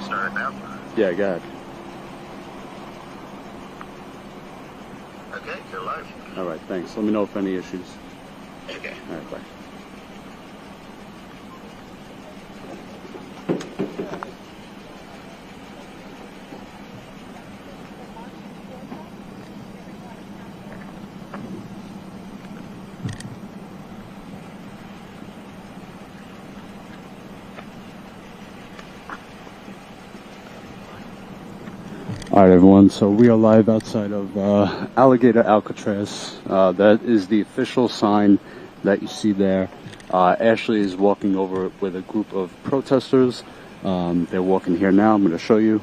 start now? Yeah, go ahead. Okay, you're live. All right, thanks. Let me know if any issues. Okay. All right, bye. Alright everyone, so we are live outside of Alligator Alcatraz. That is the official sign that you see there. Ashley is walking over with a group of protesters. They're walking here now. I'm going to show you.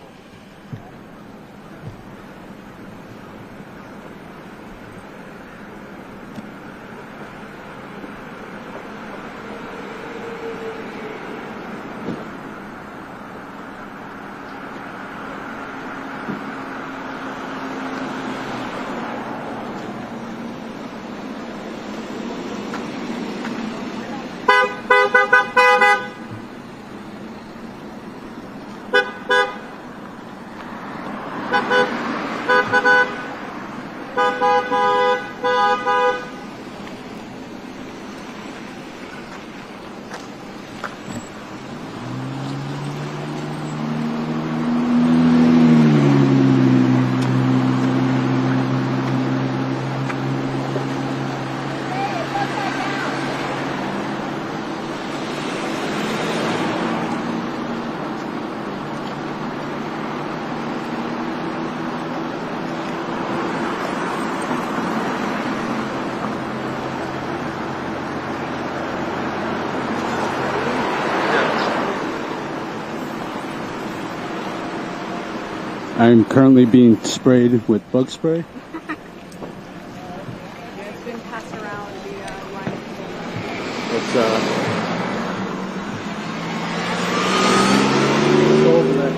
I'm currently being sprayed with bug spray. Yeah, it's been passed around the line. Let's go over there.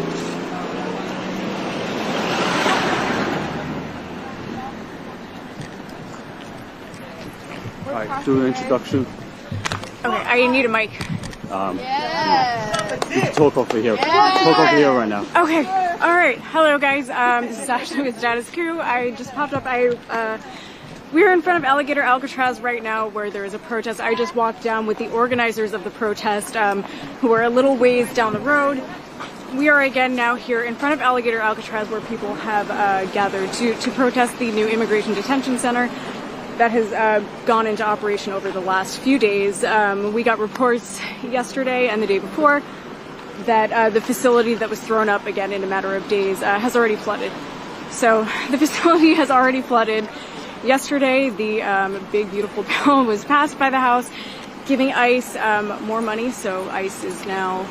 Alright, do an introduction. Okay, I need a mic. You can talk over here. Talk over here right now. Okay, alright. Hello guys, this is Ashley with Status Coup. I just popped up. We're in front of Alligator Alcatraz right now where there is a protest. I just walked down with the organizers of the protest who are a little ways down the road. We are again now here in front of Alligator Alcatraz where people have gathered to protest the new immigration detention center that has gone into operation over the last few days. We got reports yesterday and the day before that the facility that was thrown up again in a matter of days has already flooded. So the facility has already flooded. Yesterday, the big beautiful bill was passed by the House, giving ICE more money. So ICE is now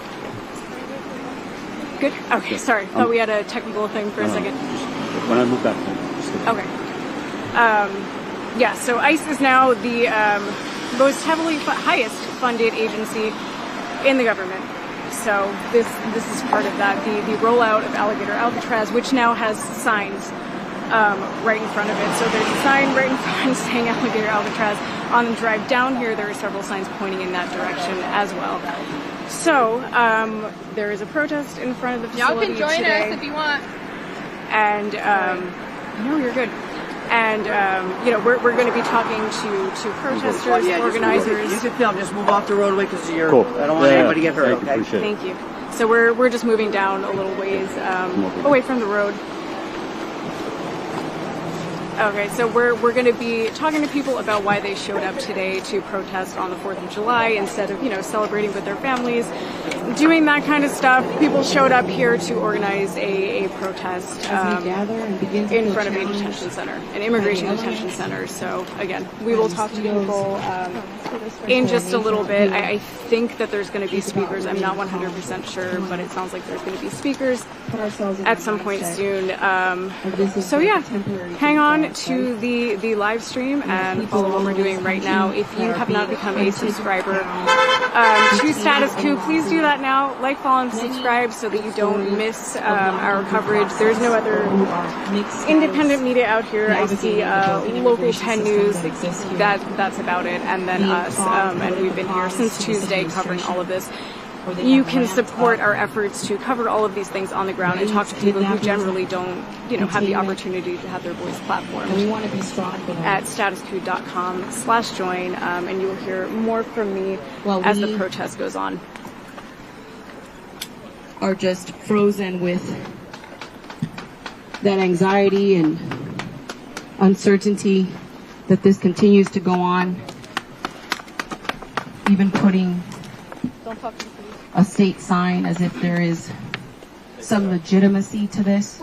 good. Okay, sorry. Thought we had a technical thing for a second. When I move back. Okay. Yeah, so ICE is now the most highest funded agency in the government. So this is part of that, the rollout of Alligator Alcatraz, which now has signs right in front of it. So there's a sign right in front saying Alligator Alcatraz. On the drive down here, there are several signs pointing in that direction as well. So there is a protest in front of the facility today. Y'all can join us if you want. And no, you're good. And you know, we're going to be talking to protesters, organizers. You can film. Just move off the roadway because you're. Cool. I don't want anybody to get hurt. Okay. Thank you. So we're just moving down a little ways away from the road. Okay, so we're going to be talking to people about why they showed up today to protest on the 4th of July instead of, you know, celebrating with their families, doing that kind of stuff. People showed up here to organize a protest in front of a detention center, an immigration detention center. So again, we will talk to people in just a little bit. I think that there's going to be speakers. I'm not 100% sure, but it sounds like there's going to be speakers at some point soon. So yeah, hang on to the live stream and follow what we're doing right now. If you have not become a subscriber to Status Coup, please do that now. Like, follow, and subscribe so that you don't miss our coverage. There's no other independent media out here. I see local 10 News. That's about it, and then us. And we've been here since Tuesday covering all of this. you can support our efforts to cover all of these things on the ground and talk to people who generally don't, have the opportunity to have their voice platformed. We want to be strong for them. At statuscoup.com/join, and you will hear more from me as the protest goes on. Are just frozen with that anxiety and uncertainty that this continues to go on, even putting a state sign as if there is some legitimacy to this.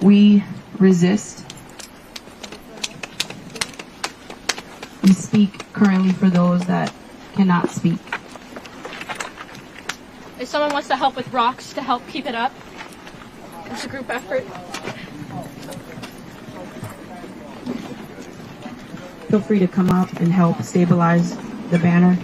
We resist. We speak currently for those that cannot speak. If someone wants to help with rocks to help keep it up, it's a group effort. Feel free to come up and help stabilize the banner.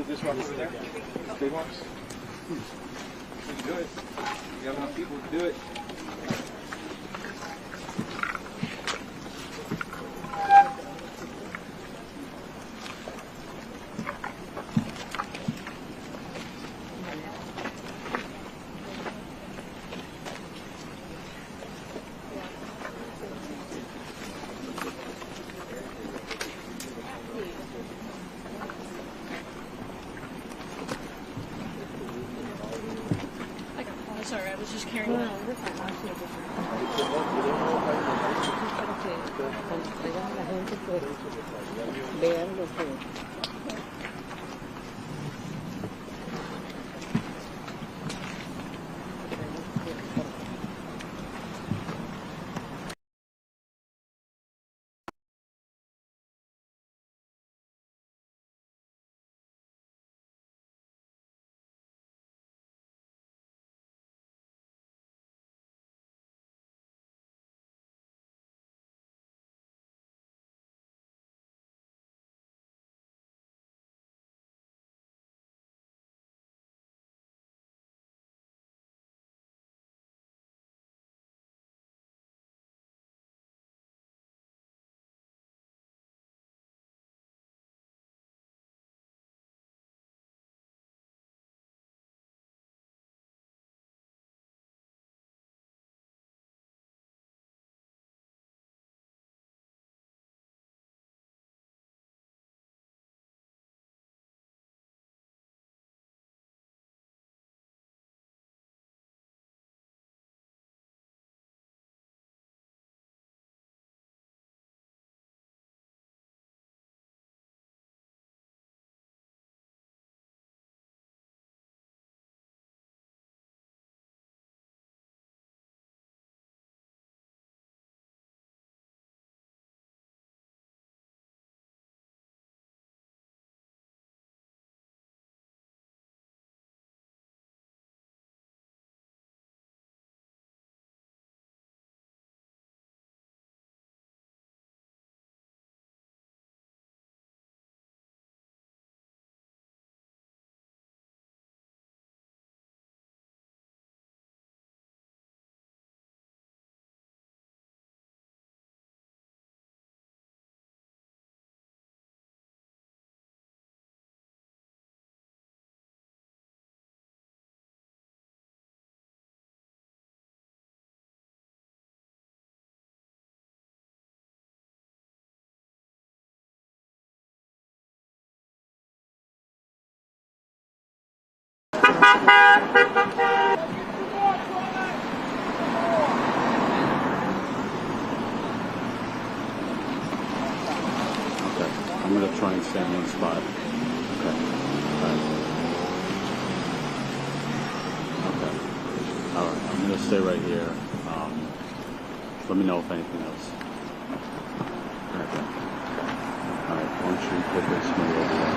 This rock over there? Big ones? We can do it. We have enough people to do it. Sorry, I was just carrying that. I'm going to try and stay in one spot. Okay. gonna stay right here. Let me know if anything else. Alright, why don't you put this one over there?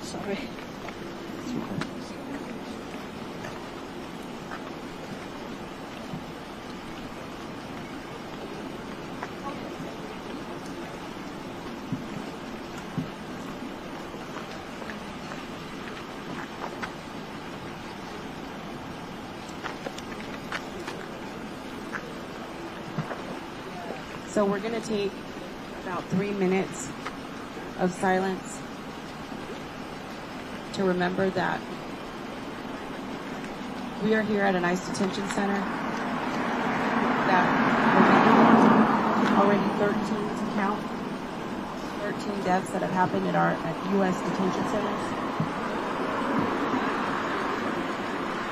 Sorry. So we're going to take about 3 minutes of silence to remember that we are here at an ICE detention center that already 13 to count, 13 deaths that have happened at U.S. detention centers.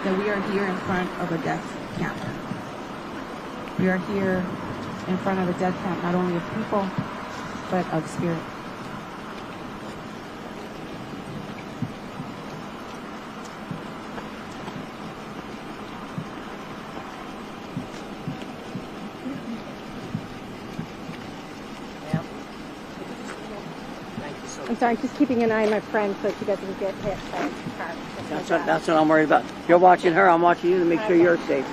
That we are here in front of a death camp. We are here in front of a death camp, not only of people, but of spirit. I'm sorry, I'm just keeping an eye on my friend so she doesn't get hit by a car. That's what I'm worried about. You're watching her, I'm watching you to make sure you're safe.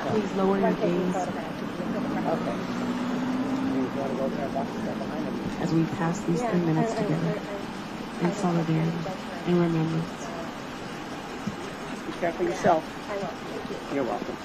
Please lower your gaze as we pass these 3 minutes together in solidarity and remembrance. Be careful yourself. I will. Thank you. You're welcome.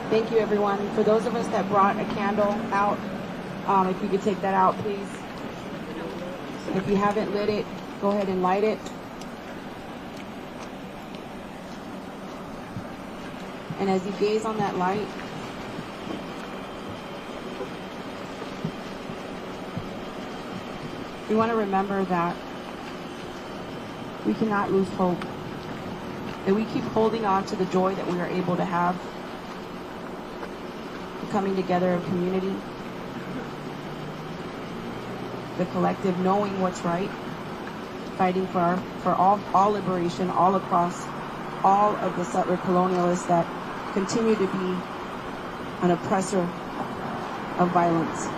Thank you, everyone. For those of us that brought a candle out, if you could take that out, please. If you haven't lit it, go ahead and light it. And as you gaze on that light, We want to remember that we cannot lose hope, that we keep holding on to the joy that we are able to have, the coming together of community, the collective knowing what's right, fighting for all liberation all across all of the settler colonialists that continue to be an oppressor of violence.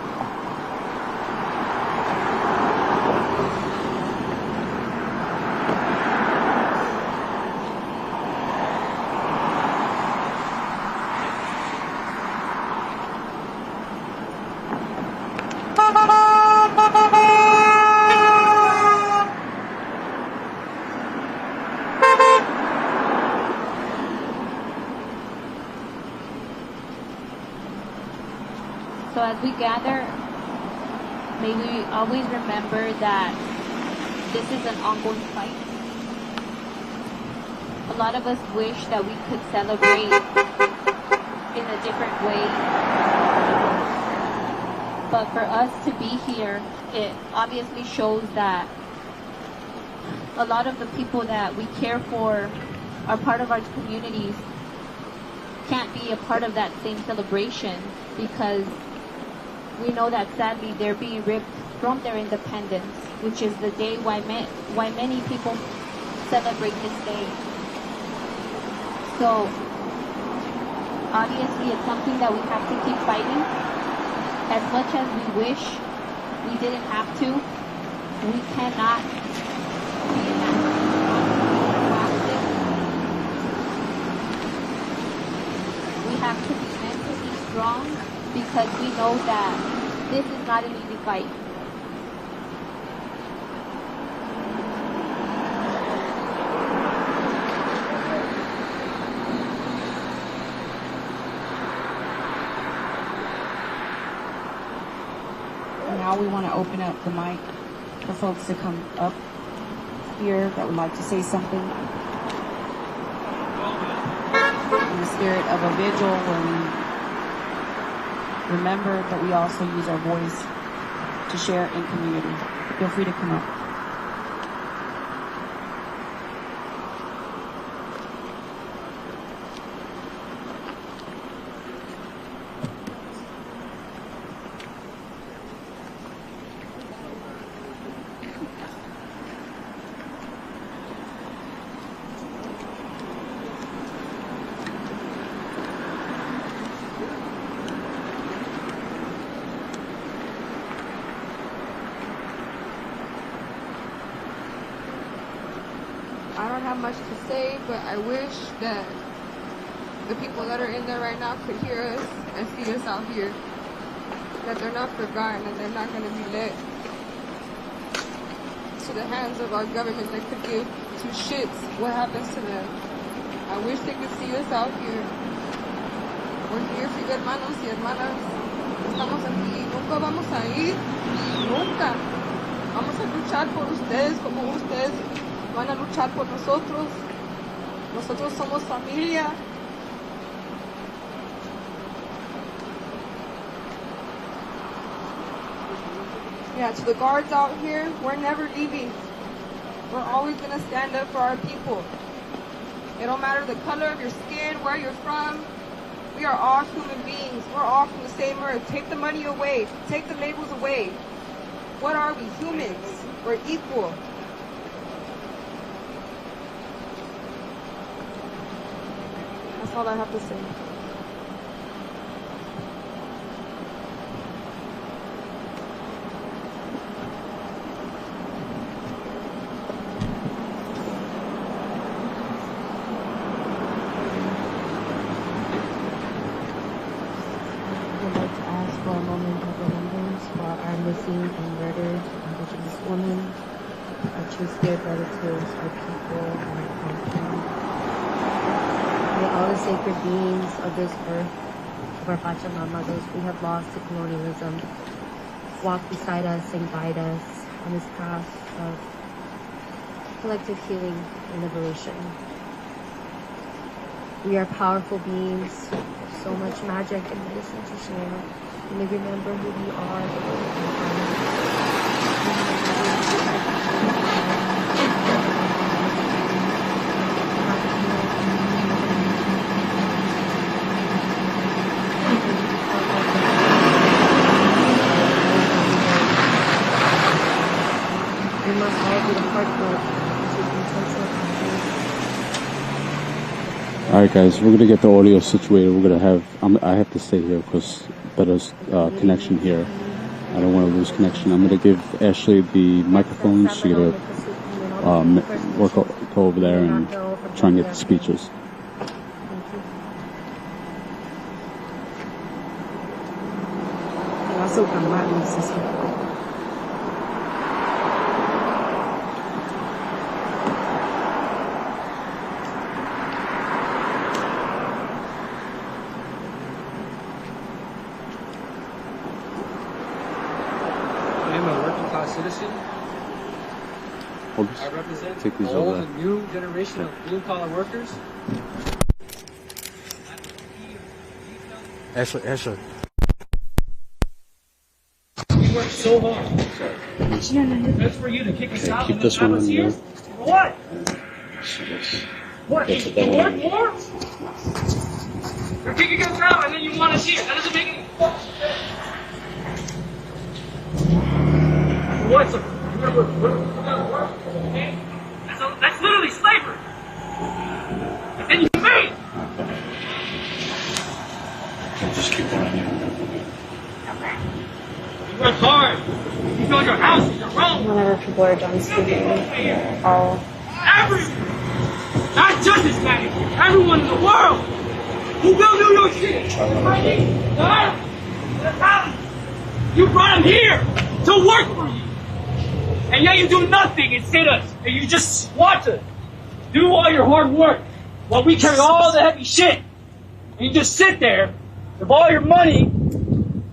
So as we gather, may we always remember that this is an ongoing fight. A lot of us wish that we could celebrate in a different way. But for us to be here, it obviously shows that a lot of the people that we care for are part of our communities can't be a part of that same celebration, because we know that sadly they're being ripped from their independence, which is the day why many people celebrate this day. So obviously it's something that we have to keep fighting. As much as we wish we didn't have to, we cannot be in that situation. We have to be mentally strong, because we know that this is not an easy fight. Now we want to open up the mic for folks to come up here that would like to say something. In the spirit of a vigil where we remember, but we also use our voice to share in community. Feel free to come up. I don't have much to say, but I wish that the people that are in there right now could hear us and see us out here. That they're not forgotten and they're not going to be let to the hands of our government that could give two shits what happens to them. I wish they could see us out here. We're here for you, hermanos y hermanas. Estamos aquí. Nunca vamos a ir. Nunca. Vamos a luchar por ustedes como ustedes van a luchar por nosotros. Nosotros somos familia. Yeah, to the guards out here, we're never leaving. We're always going to stand up for our people. It don't matter the color of your skin, where you're from. We are all human beings. We're all from the same earth. Take the money away. Take the labels away. What are we? Humans. We're equal. That's all I have to say. I'd like to ask for a moment of remembrance for our missing and murdered Indigenous women, our true spirit relatives, our people, and our country. May all the sacred beings of this earth, of our Pachamama, those we have lost to colonialism, walk beside us and guide us on this path of collective healing and liberation. We are powerful beings, so much magic and medicine to share. And they remember who we are, the way we come we must all do the hard work to be intentional. Alright guys, we're gonna get the audio situated. We're gonna have, I have to stay here because better connection here. I don't want to lose connection. I'm gonna give Ashley the microphone. She's gonna go over there and try and get the speeches. Citizen. I represent Take these the old over. and new generation of blue-collar workers. Ashley. We work so hard. That's for you to kick us out. Keep this one in there. What? What? That's You the work more? You're kicking us out and then you want us here. That doesn't make any fucking sense. What's up? Okay? That's literally slavery. And then you made. Just keep going. You work hard. You build your houses, your homes. Whenever people are done speaking, I'll... Not just this man, everyone in the world who will do your shit. You brought him here to work for you. And yet you do nothing and sit us. And you just watch us do all your hard work while we carry all the heavy shit. And you just sit there with all your money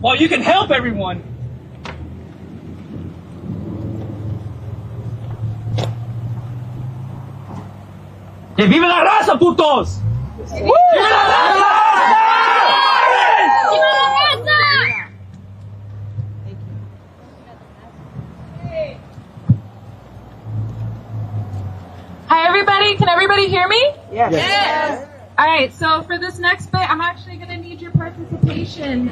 while you can help everyone. ¡Que vive la raza, putos! ¡Vive la raza! ¡Vive la raza! Hi everybody, can everybody hear me? Yes. Yes. Alright, so for this next bit, I'm actually going to need your participation.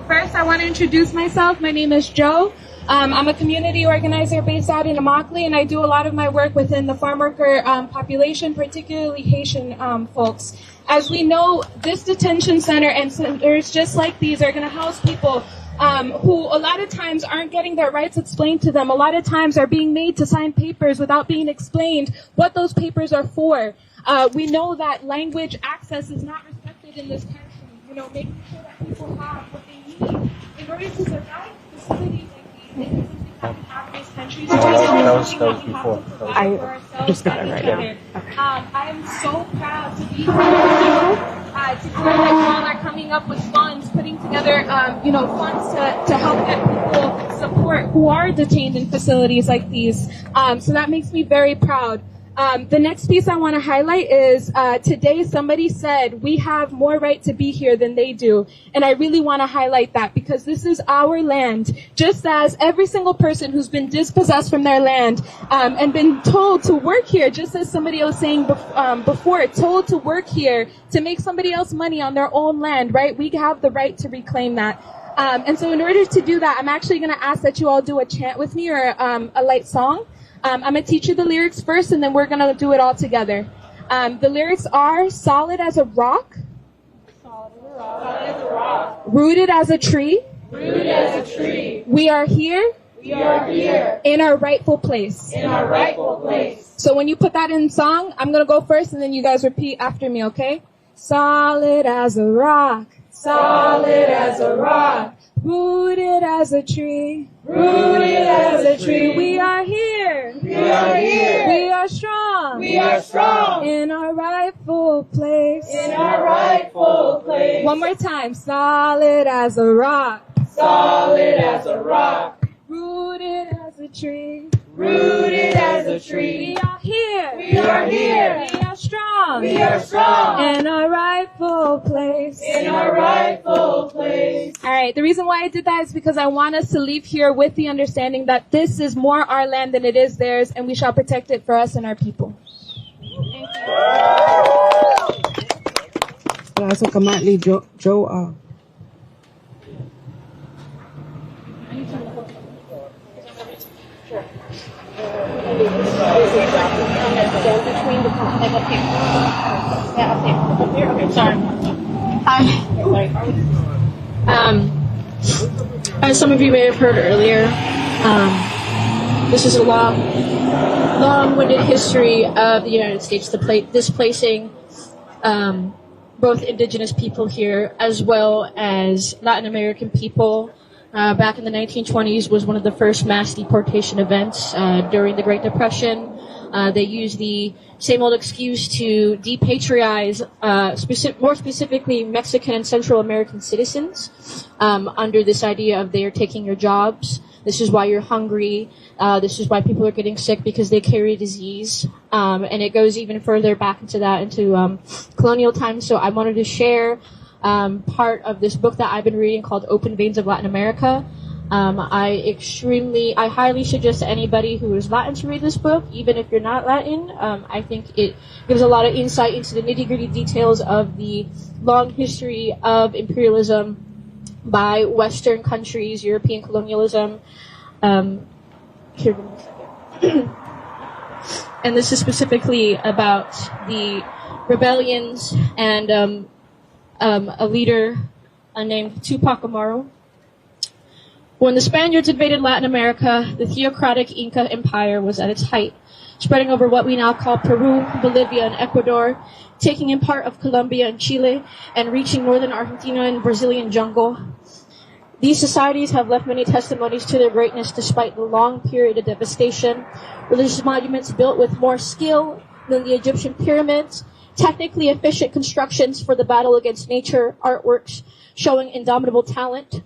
First, I want to introduce myself. My name is Joe. I'm a community organizer based out in Immokalee, and I do a lot of my work within the farm worker population, particularly Haitian folks. As we know, this detention center and centers just like these are going to house people who a lot of times aren't getting their rights explained to them. A lot of times are being made to sign papers without being explained what those papers are for. We know that language access is not respected in this country. You know, making sure that people have what they need in order to survive facilities like these. This is something that we have in this country. So That was before. I just got it right now. Okay. I am so proud to be here with you. To hear that you all are coming up with funds, putting together, funds to help get people support who are detained in facilities like these. So that makes me very proud. The next piece I want to highlight is today somebody said we have more right to be here than they do. And I really want to highlight that because this is our land, just as every single person who's been dispossessed from their land and been told to work here, just as somebody was saying before, told to work here to make somebody else money on their own land, right? We have the right to reclaim that. And so in order to do that, I'm actually going to ask that you all do a chant with me or a light song. I'm going to teach you the lyrics first, and then we're going to do it all together. The lyrics are solid as a rock, rooted as a tree, we are here, in our rightful place. So when you put that in song, I'm going to go first, and then you guys repeat after me, okay? Solid as a rock, rooted as a tree, we are here, we are strong, in our rightful place, One more time, solid as a rock, rooted as a tree, we are here, we are strong. We are strong. In our rightful place. In our rightful place. All right. The reason why I did that is because I want us to leave here with the understanding that this is more our land than it is theirs, and we shall protect it for us and our people. Thank you. So currently, Joe. As some of you may have heard earlier, this is a long-winded history of the United States displacing both indigenous people here as well as Latin American people. Back in the 1920s was one of the first mass deportation events during the Great Depression. They used the same old excuse to depatriatize, more specifically Mexican and Central American citizens, under this idea of they are taking your jobs. This is why you're hungry. This is why people are getting sick, because they carry disease. And it goes even further back into that, into colonial times. So I wanted to share part of this book that I've been reading called Open Veins of Latin America. I highly suggest to anybody who is Latin to read this book, even if you're not Latin. I think it gives a lot of insight into the nitty-gritty details of the long history of imperialism by Western countries, European colonialism. Here, give me a second. And this is specifically about the rebellions and a leader named Tupac Amaru. When the Spaniards invaded Latin America, the theocratic Inca Empire was at its height, spreading over what we now call Peru, Bolivia, and Ecuador, taking in part of Colombia and Chile, and reaching northern Argentina and Brazilian jungle. These societies have left many testimonies to their greatness despite the long period of devastation. Religious monuments built with more skill than the Egyptian pyramids, technically efficient constructions for the battle against nature, artworks showing indomitable talent.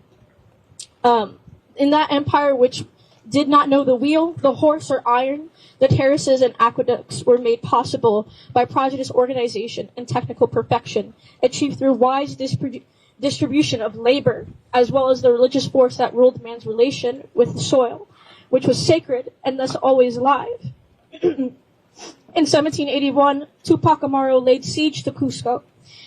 In that empire which did not know the wheel, the horse, or iron, the terraces and aqueducts were made possible by prodigious organization and technical perfection, achieved through wise distribution of labor, as well as the religious force that ruled man's relation with the soil, which was sacred and thus always alive. In 1781, Tupac Amaru laid siege to Cusco.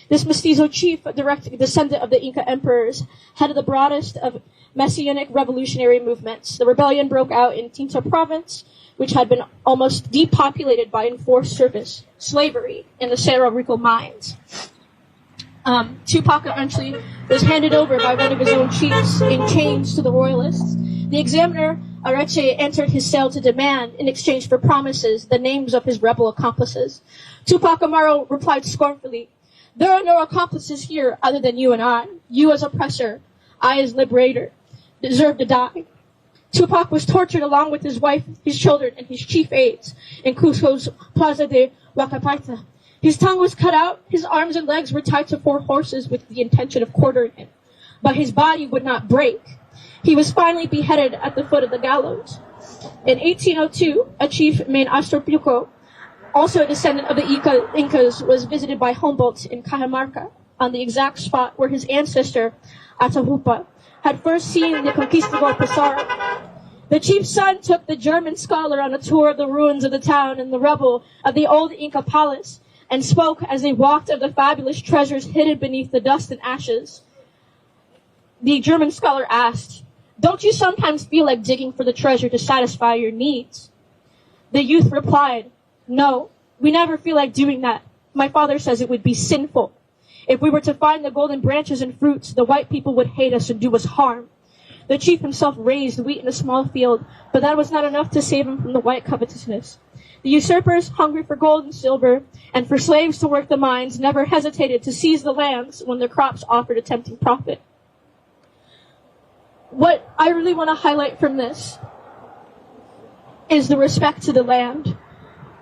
This mestizo chief, a direct descendant of the Inca emperors, head of the broadest of messianic revolutionary movements. The rebellion broke out in Tinta province, which had been almost depopulated by enforced service, slavery, in the Cerro Rico mines. Tupac eventually was handed over by one of his own chiefs in chains to the royalists. The examiner Areche entered his cell to demand, in exchange for promises, the names of his rebel accomplices. Tupac Amaru replied scornfully, "There are no accomplices here other than you and I. You as oppressor, I as liberator, deserve to die." Tupac was tortured along with his wife, his children, and his chief aides in Cusco's Plaza de Huacapaita. His tongue was cut out, his arms and legs were tied to 4 horses with the intention of quartering him. But his body would not break. He was finally beheaded at the foot of the gallows. In 1802, a chief named Astorpiuco, also a descendant of the Incas, was visited by Humboldt in Cajamarca, on the exact spot where his ancestor, Atahualpa, had first seen the conquistador Pizarro. The chief's son took the German scholar on a tour of the ruins of the town and the rubble of the old Inca palace, and spoke as they walked of the fabulous treasures hidden beneath the dust and ashes. The German scholar asked, "Don't you sometimes feel like digging for the treasure to satisfy your needs?" The youth replied, "No, we never feel like doing that. My father says it would be sinful. If we were to find the golden branches and fruits, the white people would hate us and do us harm." The chief himself raised wheat in a small field, but that was not enough to save him from the white covetousness. The usurpers, hungry for gold and silver, and for slaves to work the mines, never hesitated to seize the lands when their crops offered a tempting profit. What I really want to highlight from this is the respect to the land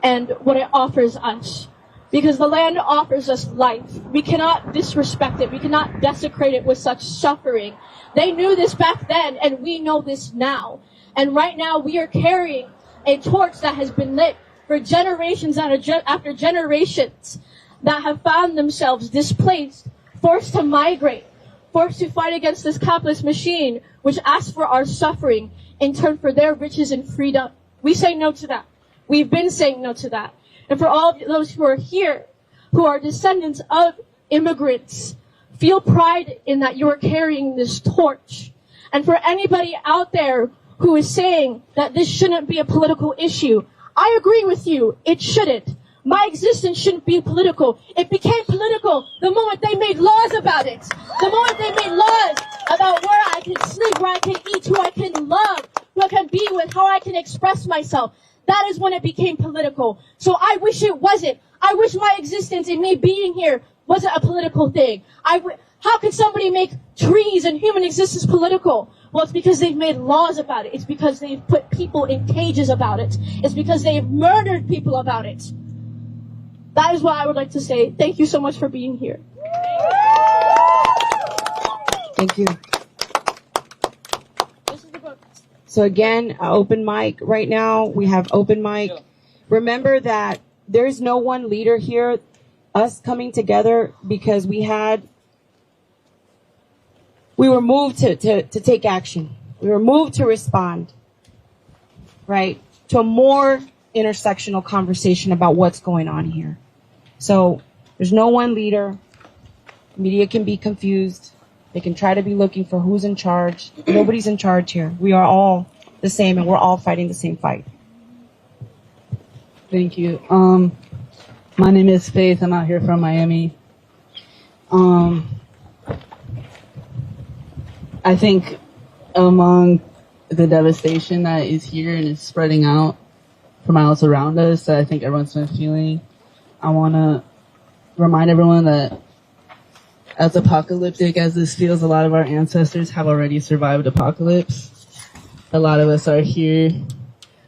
and what it offers us. Because the land offers us life. We cannot disrespect it. We cannot desecrate it with such suffering. They knew this back then, and we know this now. And right now we are carrying a torch that has been lit for generations after generations that have found themselves displaced, forced to migrate, forced to fight against this capitalist machine, which asks for our suffering in turn for their riches and freedom. We say no to that. We've been saying no to that. And for all of those who are here, who are descendants of immigrants, feel pride in that you are carrying this torch. And for anybody out there who is saying that this shouldn't be a political issue, I agree with you. It shouldn't. My existence shouldn't be political. It became political the moment they made laws about it. The moment they made laws about where I can sleep, where I can eat, who I can love, who I can be with, how I can express myself. That is when it became political. So I wish it wasn't. I wish my existence and me being here wasn't a political thing. How could somebody make trees and human existence political? Well, it's because they've made laws about it. It's because they've put people in cages about it. It's because they've murdered people about it. That is what I would like to say. Thank you so much for being here. Thank you. So again, open mic right now. We have open mic. Remember that there's no one leader here. Us coming together because we were moved to take action. We were moved to respond, right, to a more intersectional conversation about what's going on here. So there's no one leader. Media can be confused. They can try to be looking for who's in charge. Nobody's in charge here. We are all the same, and we're all fighting the same fight. Thank you. My name is Faith. I'm out here from Miami. I think among the devastation that is here and is spreading out for miles around us, that I think everyone's been feeling, I want to remind everyone that as apocalyptic as this feels, a lot of our ancestors have already survived apocalypse. A lot of us are here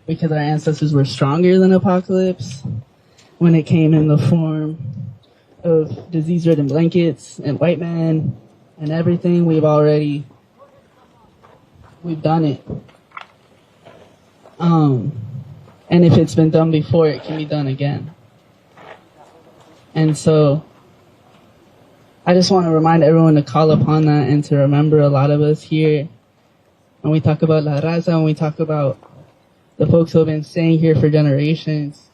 because our ancestors were stronger than apocalypse when it came in the form of disease-ridden blankets and white men and everything. We've done it. And if it's been done before, it can be done again. And so I just want to remind everyone to call upon that and to remember a lot of us here. When we talk about La Raza, when we talk about the folks who have been staying here for generations,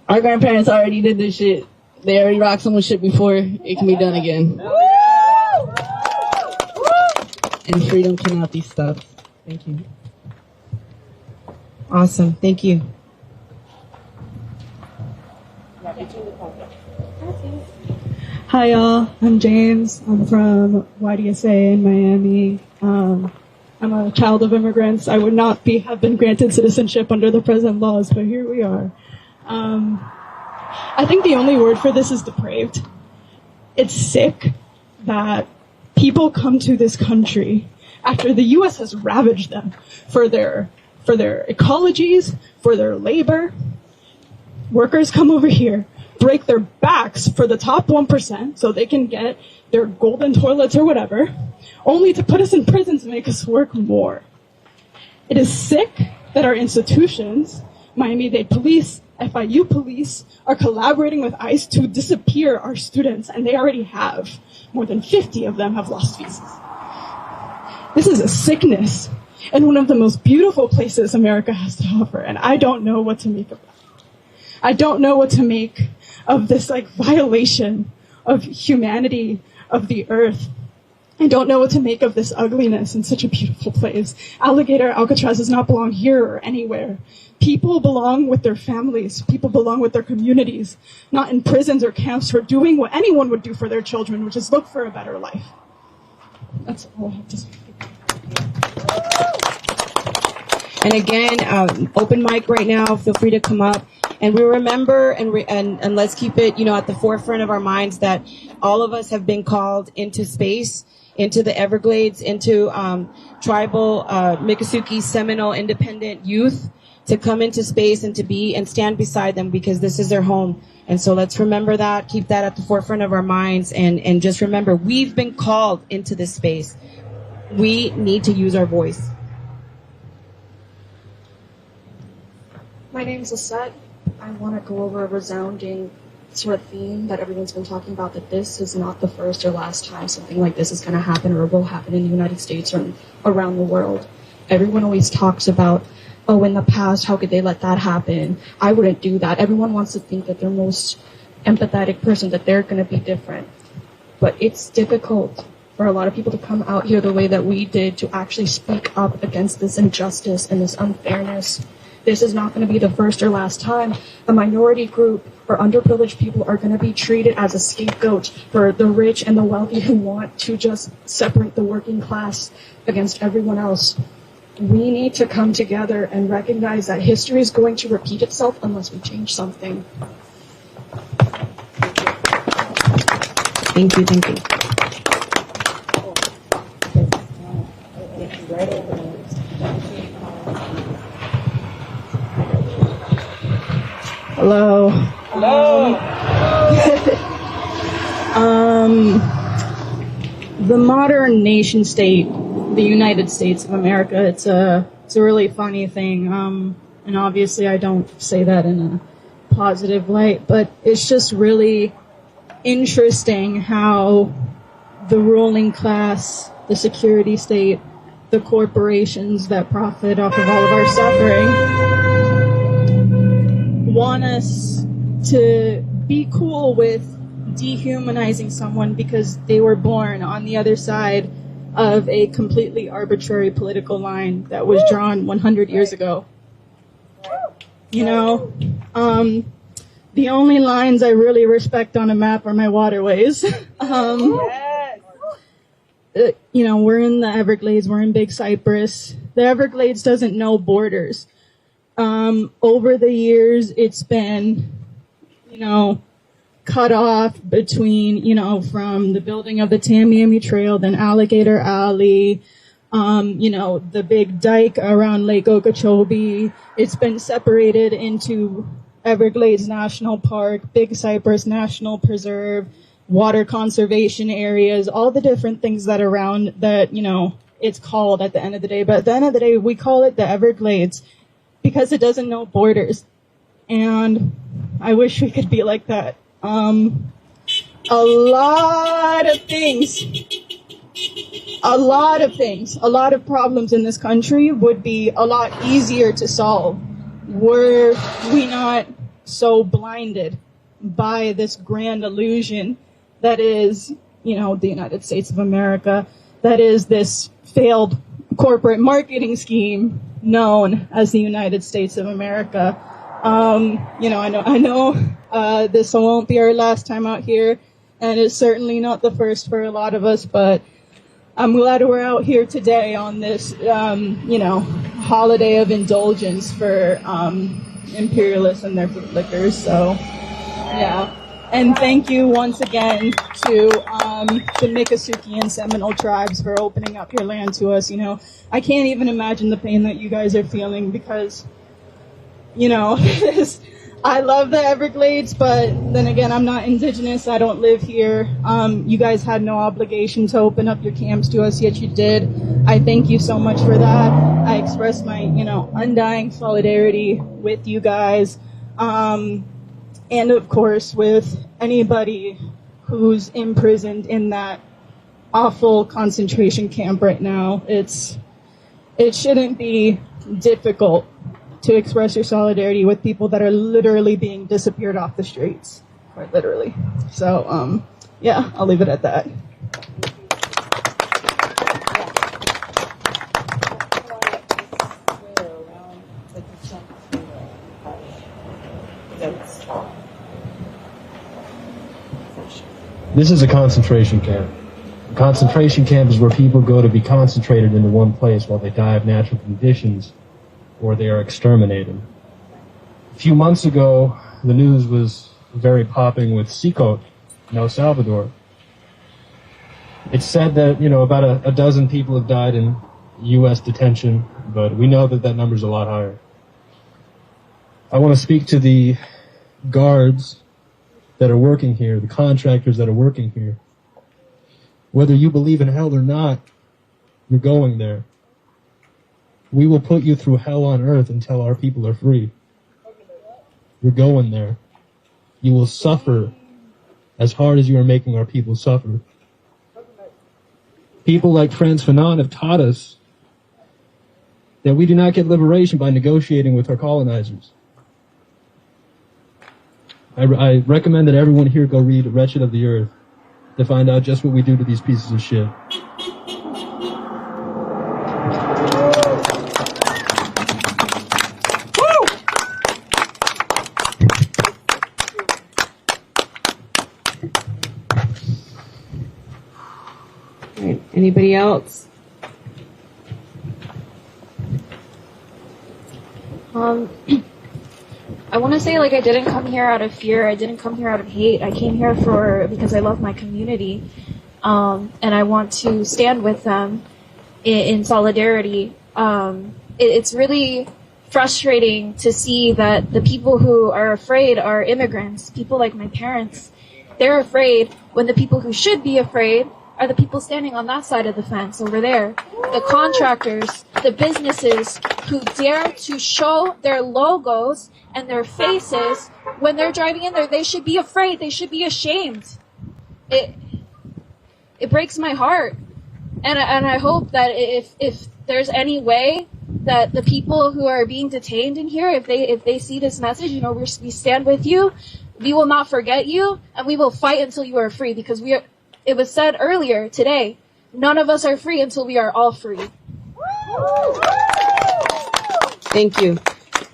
our grandparents already did this shit. They already rocked someone's shit before. It can be done again. And freedom cannot be stopped. Thank you. Awesome. Thank you. Hi y'all, I'm James. I'm from YDSA in Miami. I'm a child of immigrants. I would not have been granted citizenship under the present laws, but here we are. I think the only word for this is depraved. It's sick that people come to this country after the U.S. has ravaged them for their ecologies, for their labor. Workers come over here, break their backs for the top 1% so they can get their golden toilets or whatever, only to put us in prison to make us work more. It is sick that our institutions, Miami-Dade Police, FIU Police, are collaborating with ICE to disappear our students, and they already have. More than 50 of them have lost visas. This is a sickness and one of the most beautiful places America has to offer, and I don't know what to make of it. I don't know what to make of this violation of humanity, of the earth. I don't know what to make of this ugliness in such a beautiful place. Alligator Alcatraz does not belong here or anywhere. People belong with their families. People belong with their communities, not in prisons or camps for doing what anyone would do for their children, which is look for a better life. That's all I have to say. And again, open mic right now. Feel free to come up. And we remember and let's keep it, at the forefront of our minds that all of us have been called into space, into the Everglades, into tribal Miccosukee Seminole independent youth, to come into space and to be and stand beside them because this is their home. And so let's remember that, keep that at the forefront of our minds, and just remember we've been called into this space. We need to use our voice. My name's Lisette. I want to go over a resounding sort of theme that everyone's been talking about, that this is not the first or last time something like this is going to happen or will happen in the United States or around the world. Everyone always talks about, oh, in the past, how could they let that happen? I wouldn't do that. Everyone wants to think that they're most empathetic person, that they're going to be different. But it's difficult for a lot of people to come out here the way that we did to actually speak up against this injustice and this unfairness. This is not going to be the first or last time a minority group or underprivileged people are going to be treated as a scapegoat for the rich and the wealthy who want to just separate the working class against everyone else. We need to come together and recognize that history is going to repeat itself unless we change something. Thank you, thank you. Hello. Hello. The modern nation state, the United States of America, it's a really funny thing. And obviously I don't say that in a positive light, but it's just really interesting how the ruling class, the security state, the corporations that profit off of all of our suffering want us to be cool with dehumanizing someone because they were born on the other side of a completely arbitrary political line that was drawn 100 years ago. You know, the only lines I really respect on a map are my waterways. You know, we're in the Everglades, we're in Big Cypress. The Everglades doesn't know borders. Over the years, it's been, you know, cut off between, you know, from the building of the Tamiami Trail, then Alligator Alley, you know, the big dike around Lake Ochopee. It's been separated into Everglades National Park, Big Cypress National Preserve, water conservation areas, all the different things that are around that, you know, it's called at the end of the day. But at the end of the day, we call it the Everglades because it doesn't know borders. And I wish we could be like that. A lot of problems in this country would be a lot easier to solve were we not so blinded by this grand illusion that is, you know, the United States of America, that is this failed corporate marketing scheme known as the United States of America. You know, I know this won't be our last time out here, and it's certainly not the first for a lot of us, but I'm glad we're out here today on this, you know, holiday of indulgence for imperialists and their liquors. So, yeah. And thank you once again to the Miccosukee and Seminole tribes for opening up your land to us. You know, I can't even imagine the pain that you guys are feeling because, you know, I love the Everglades, but then again, I'm not indigenous. I don't live here. You guys had no obligation to open up your camps to us, yet you did. I thank you so much for that. I express my, you know, undying solidarity with you guys. And of course, with anybody who's imprisoned in that awful concentration camp right now. It shouldn't be difficult to express your solidarity with people that are literally being disappeared off the streets, quite literally. So, yeah, I'll leave it at that. This is a concentration camp. A concentration camp is where people go to be concentrated into one place while they die of natural conditions or they are exterminated. A few months ago, the news was very popping with Seacoat in El Salvador. It's said that, about a dozen people have died in U.S. detention, but we know that that number's a lot higher. I want to speak to the guards that are working here, the contractors that are working here. Whether you believe in hell or not, you're going there. We will put you through hell on earth until our people are free. We're going there. You will suffer as hard as you are making our people suffer. People like Frantz Fanon have taught us that we do not get liberation by negotiating with our colonizers. I recommend that everyone here go read Wretched of the Earth to find out just what we do to these pieces of shit. Anybody else? I want to say, like, I didn't come here out of fear. I didn't come here out of hate. I came here because I love my community, and I want to stand with them in solidarity. It's really frustrating to see that the people who are afraid are immigrants, people like my parents. They're afraid when the people who should be afraid are the people standing on that side of the fence over there. The contractors, the businesses who dare to show their logos and their faces when they're driving in there. They should be afraid. They should be ashamed. It breaks my heart. And I hope that if there's any way that the people who are being detained in here, if they see this message, you know, we stand with you, we will not forget you, and we will fight until you are free, because it was said earlier today, none of us are free until we are all free. Thank you.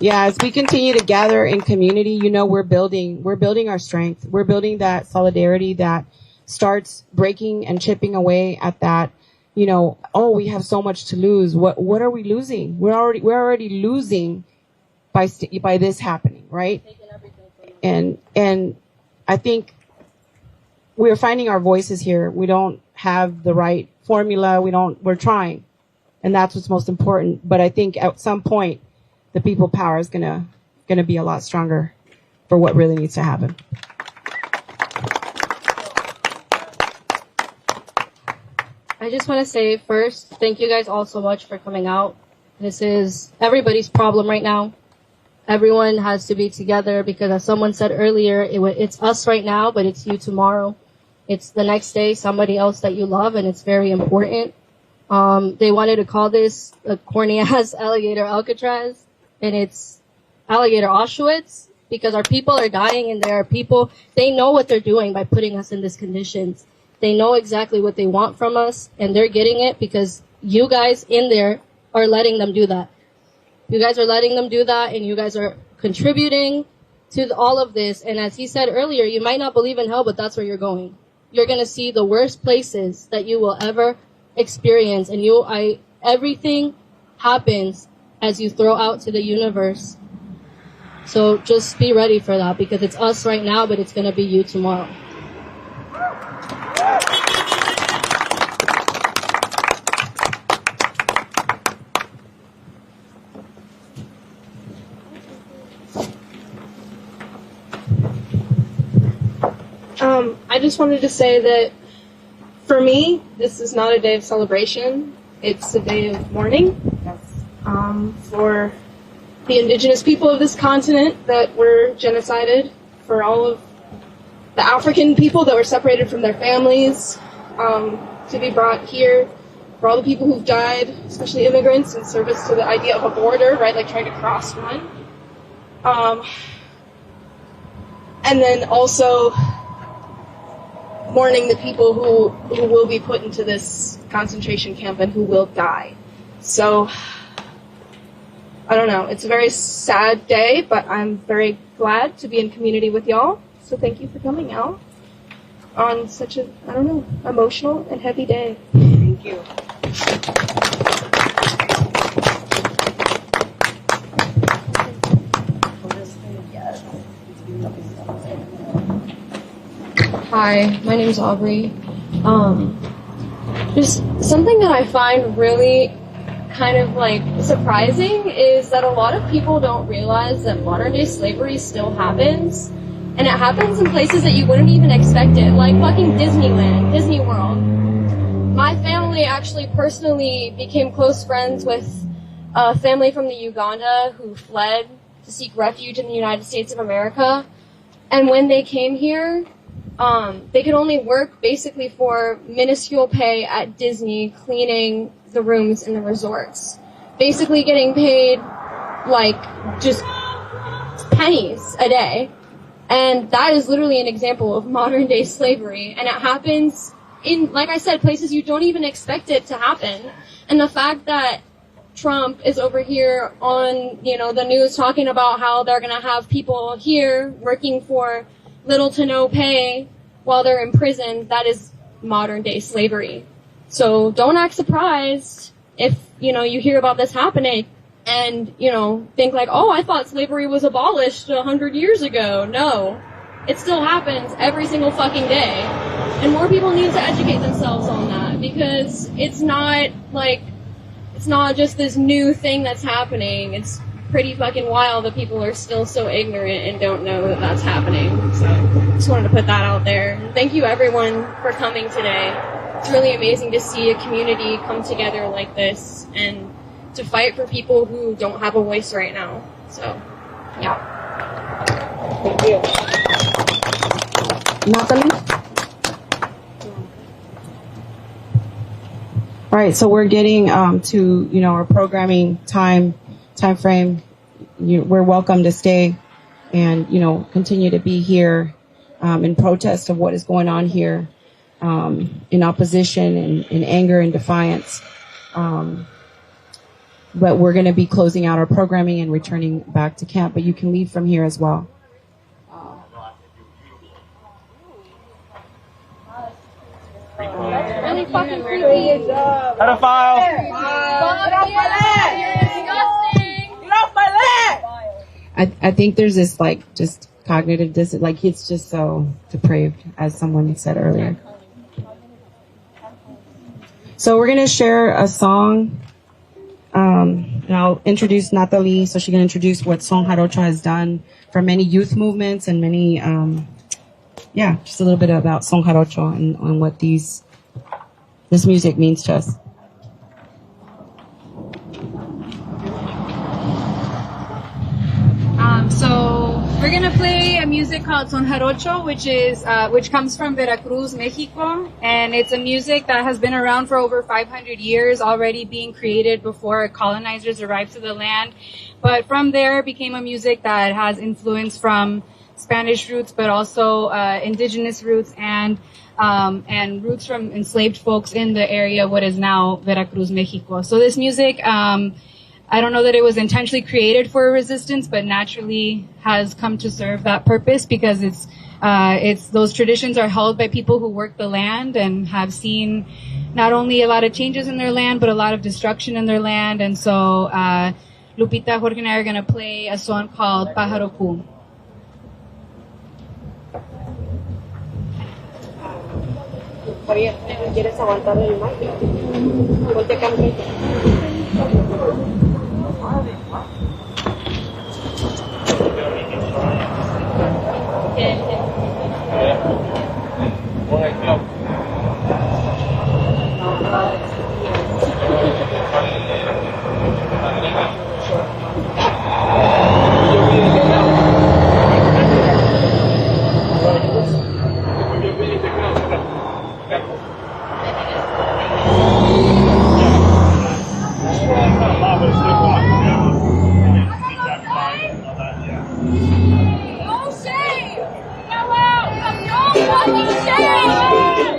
Yeah, as we continue to gather in community, you know, we're building our strength. We're building that solidarity that starts breaking and chipping away at that, you know, oh, we have so much to lose. What are we losing? We're already losing by this happening, right? And I think we're finding our voices here. We don't have the right formula. We're trying. And that's what's most important. But I think at some point, the people power is gonna be a lot stronger for what really needs to happen. I just want to say first, thank you guys all so much for coming out. This is everybody's problem right now. Everyone has to be together because, as someone said earlier, it's us right now, but it's you tomorrow. It's the next day, somebody else that you love, and it's very important. They wanted to call this a corny-ass Alligator Alcatraz, and it's Alligator Auschwitz, because our people are dying, and there are people, they know what they're doing by putting us in these conditions. They know exactly what they want from us, and they're getting it because you guys in there are letting them do that. You guys are letting them do that, and you guys are contributing to all of this. And as he said earlier, you might not believe in hell, but that's where you're going. You're going to see the worst places that you will ever experience, and everything happens as you throw out to the universe. So just be ready for that, because it's us right now, but it's going to be you tomorrow. I just wanted to say that for me, this is not a day of celebration. It's a day of mourning for the indigenous people of this continent that were genocided, for all of the African people that were separated from their families to be brought here, for all the people who've died, especially immigrants, in service to the idea of a border, right, like trying to cross one. And then also mourning the people who will be put into this concentration camp and who will die. So, I don't know. It's a very sad day, but I'm very glad to be in community with y'all. So thank you for coming out on such a, I don't know, emotional and heavy day. Thank you. Hi, my name's Aubrey. Just something that I find really kind of like surprising is that a lot of people don't realize that modern day slavery still happens, and it happens in places that you wouldn't even expect it, like fucking Disneyland, Disney World. My family actually personally became close friends with a family from the Uganda who fled to seek refuge in the United States of America. And when they came here, they could only work basically for minuscule pay at Disney, cleaning the rooms in the resorts. Basically getting paid like just pennies a day. And that is literally an example of modern day slavery. And it happens in, like I said, places you don't even expect it to happen. And the fact that Trump is over here on, the news talking about how they're going to have people here working for little to no pay while they're in prison, that is modern day slavery. So don't act surprised if, you hear about this happening and, think like, oh, I thought slavery was abolished 100 years ago. No, it still happens every single fucking day. And more people need to educate themselves on that, because it's not just this new thing that's happening. It's pretty fucking wild that people are still so ignorant and don't know that that's happening. So just wanted to put that out there. And thank you everyone for coming today. It's really amazing to see a community come together like this and to fight for people who don't have a voice right now. So, yeah. Thank you. Natalie? All right, so we're getting to our programming time frame. We're welcome to stay and continue to be here in protest of what is going on here, in opposition and in anger and defiance. But we're going to be closing out our programming and returning back to camp. But you can leave from here as well. Really fucking creepy. Pedophile! Get off my leg! You're disgusting! Get off my leg! I think there's this just cognitive dissonance, it's just so depraved, as someone said earlier. So we're gonna share a song, and I'll introduce Natalie, so she can introduce what Son Jarocho has done for many youth movements and many, just a little bit about Son Jarocho and what this music means to us. So we're gonna play a music called Son Jarocho, which comes from Veracruz, Mexico, and it's a music that has been around for over 500 years, already being created before colonizers arrived to the land. But from there became a music that has influence from Spanish roots, but also indigenous roots and roots from enslaved folks in the area, what is now Veracruz, Mexico. So this music, I don't know that it was intentionally created for resistance, but naturally has come to serve that purpose, because it's those traditions are held by people who work the land and have seen not only a lot of changes in their land, but a lot of destruction in their land. And so Lupita, Jorge, and I are going to play a song called Pájaro Cu. ¿Quieres aguantar el mic? Ponte acá. No shame! No fucking shame!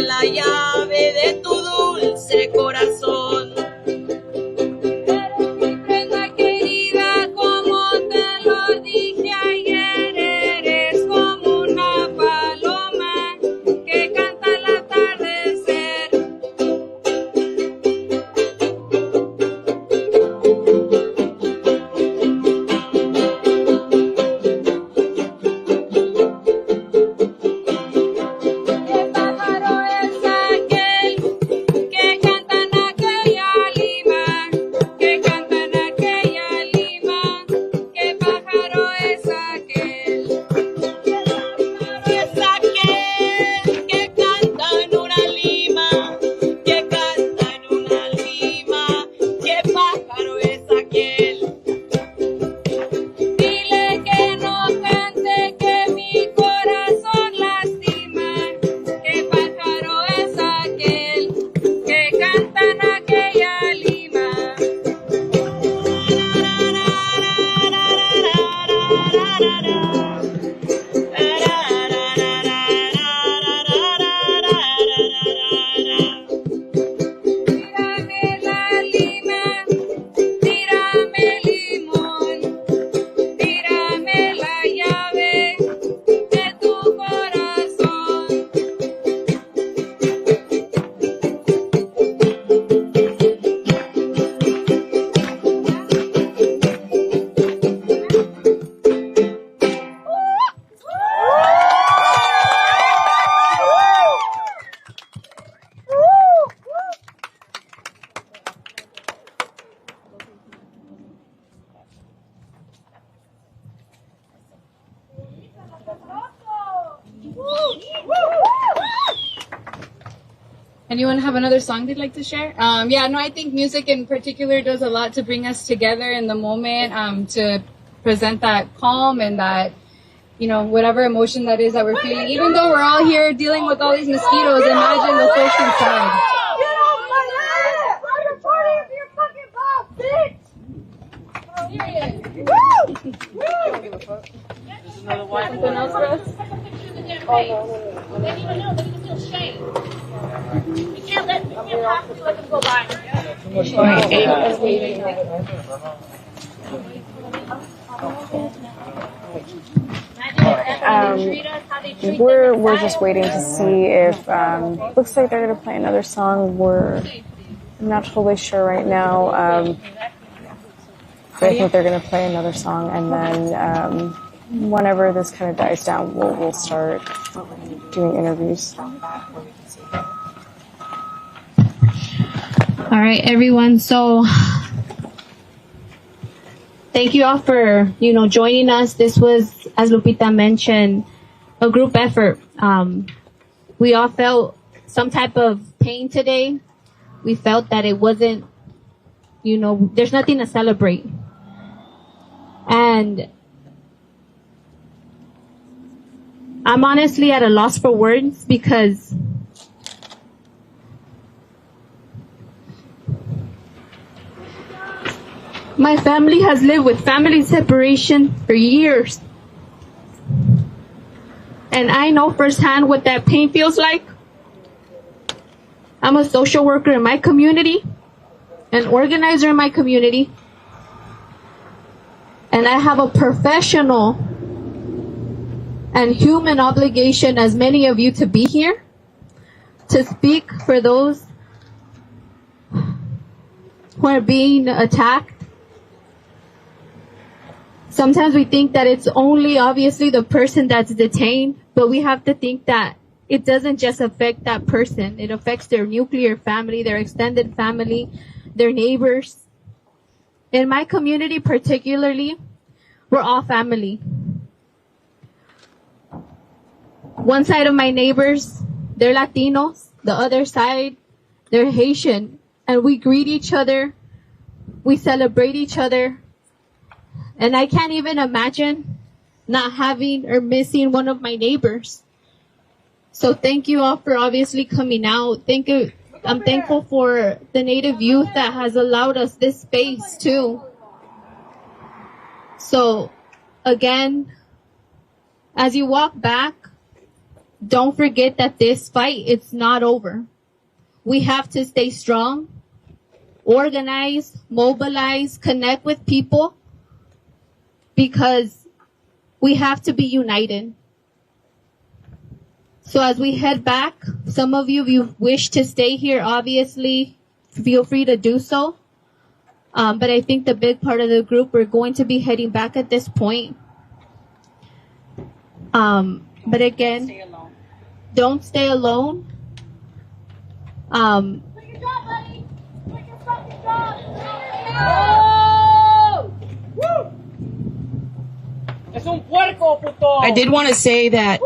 la llave de tu dulce corazón. Eres mi prenda querida, como te lo dije ayer, eres como una paloma que canta al atardecer. ¿Qué pájaro es aquel que canta en aquella lima? Que canta en aquella lima. ¿Qué pájaro es aquel? ¿Qué pájaro es aquel que canta en una lima? Que canta en una lima. ¿Qué pájaro es aquel? Dile que no cante, que mi corazón lastima. ¿Qué pájaro es aquel que canta en aquella lima? Tírame la lima, tírame limón, tírame la llave de tu corazón. Anyone have another song they'd like to share? I think music in particular does a lot to bring us together in the moment, to present that calm and that, whatever emotion that is that we're feeling. Even though we're all here dealing with all these mosquitoes, imagine the folks inside. Get off my head! I'm reporting for your fucking boss, bitch! Something else for us? They don't even know. They can feel shame. We can't have to let them go by. We're just waiting to see if looks like they're gonna play another song. I'm not totally sure right now. But I think they're gonna play another song, and then whenever this kind of dies down, we'll start doing interviews. All right, everyone. So thank you all for, joining us. This was, as Lupita mentioned, a group effort. We all felt some type of pain today. We felt that it wasn't, there's nothing to celebrate. And I'm honestly at a loss for words because my family has lived with family separation for years. And I know firsthand what that pain feels like. I'm a social worker in my community, an organizer in my community, and I have a professional and human obligation, as many of you, to be here, to speak for those who are being attacked. Sometimes we think that it's only obviously the person that's detained, but we have to think that it doesn't just affect that person. It affects their nuclear family, their extended family, their neighbors. In my community particularly, we're all family. One side of my neighbors, they're Latinos. The other side, they're Haitian. And we greet each other. We celebrate each other. And I can't even imagine not having or missing one of my neighbors. So thank you all for obviously coming out. I'm thankful for the Native youth that has allowed us this space too. So again, as you walk back, don't forget that this fight, it's not over. We have to stay strong, organize, mobilize, connect with people, because we have to be united. So as we head back, some of you, if you wish to stay here, obviously, feel free to do so. But I think the big part of the group, we're going to be heading back at this point. But again, don't stay alone. I did want to say that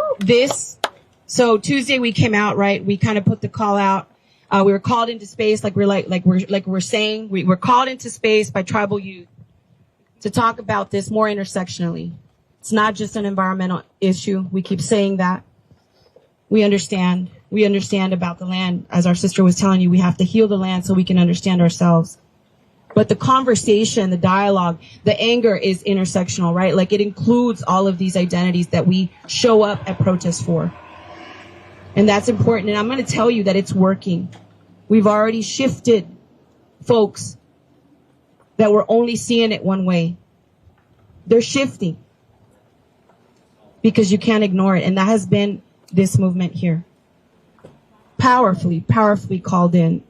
so Tuesday we came out, right? We kind of put the call out. We were called into space, like we're saying, we were called into space by tribal youth to talk about this more intersectionally. It's not just an environmental issue. We keep saying that. We understand about the land. As our sister was telling you, we have to heal the land so we can understand ourselves. But the conversation, the dialogue, the anger is intersectional, right? Like it includes all of these identities that we show up at protests for. And that's important. And I'm going to tell you that it's working. We've already shifted folks that were only seeing it one way. They're shifting because you can't ignore it. And that has been this movement here. Powerfully called in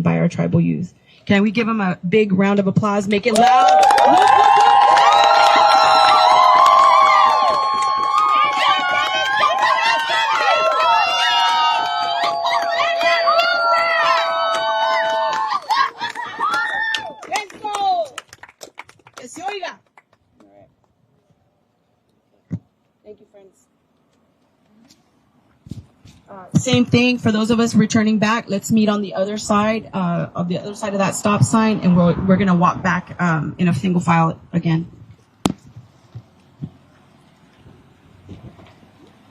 by our tribal youth. Can we give them a big round of applause? Make it loud. Thank you, friends. Same thing for those of us returning back. Let's meet on the other side of that stop sign, and we're gonna walk back in a single file again.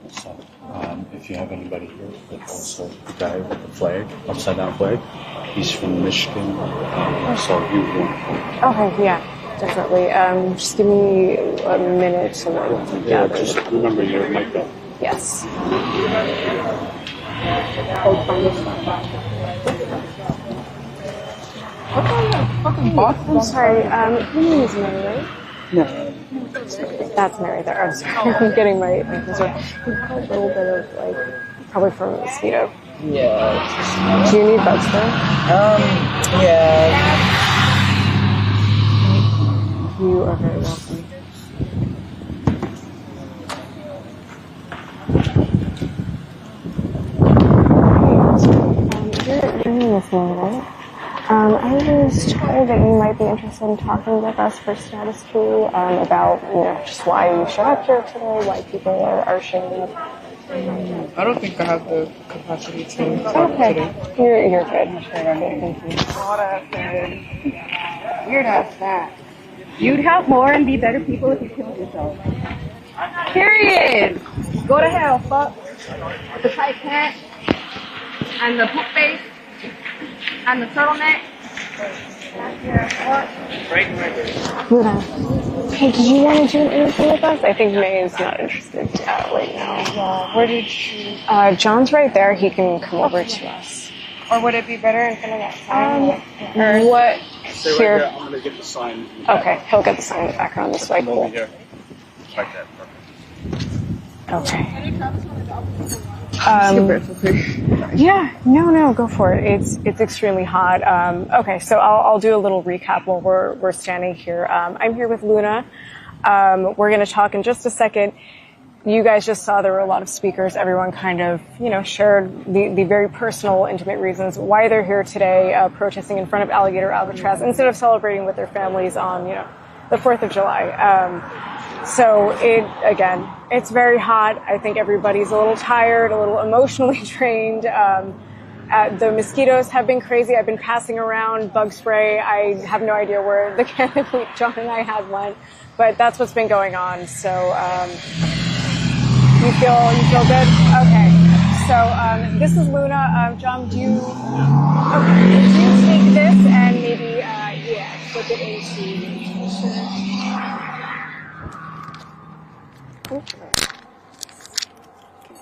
So, if you have anybody here that's also the guy with the flag, upside down flag, he's from Michigan, so he would want. Okay, yeah, definitely. Just give me a minute to like gather. Just remember your mic up. Yes. I'm sorry, your name is Mary, right? No. That's Mary there. I'm sorry. I'm getting my concern. You've got a little bit of, like, probably from a mosquito. Yeah. Do you need bug spray? Yeah. You are very welcome. Your name is Mary, right? I was told that you might be interested in talking with us for Status Coup about, just why you showed up here today, why people are showing up. I don't think I have the capacity to talk today. You're good. Okay, thank you. Weird ass that. You'd help more and be better people if you killed yourself. Period. Go to hell, fuck. The tight pants and the poop face and the turtleneck. Luna, hey, did you want to do an interview with us? I think May is not interested right now. Yeah, where did she? John's right there. He can come over to us. Or would it be better in front of that sign? What? Stay Here. right there. I'm gonna get the sign. Okay, he'll get the sign in the background this way. Come over here. Like that. Okay. Yeah, no, go for it. It's extremely hot. Okay, so I'll do a little recap while we're standing here. I'm here with Luna. We're going to talk in just a second. You guys just saw there were a lot of speakers. Everyone kind of, shared the very personal, intimate reasons why they're here today, protesting in front of Alligator Alcatraz instead of celebrating with their families on, the 4th of July. So it's very hot. I think everybody's a little tired, a little emotionally drained. The mosquitoes have been crazy. I've been passing around bug spray. I have no idea where the can that John and I had went, but that's what's been going on. So, you feel good? Okay. So, this is Luna. John, do you take this and maybe, flip it into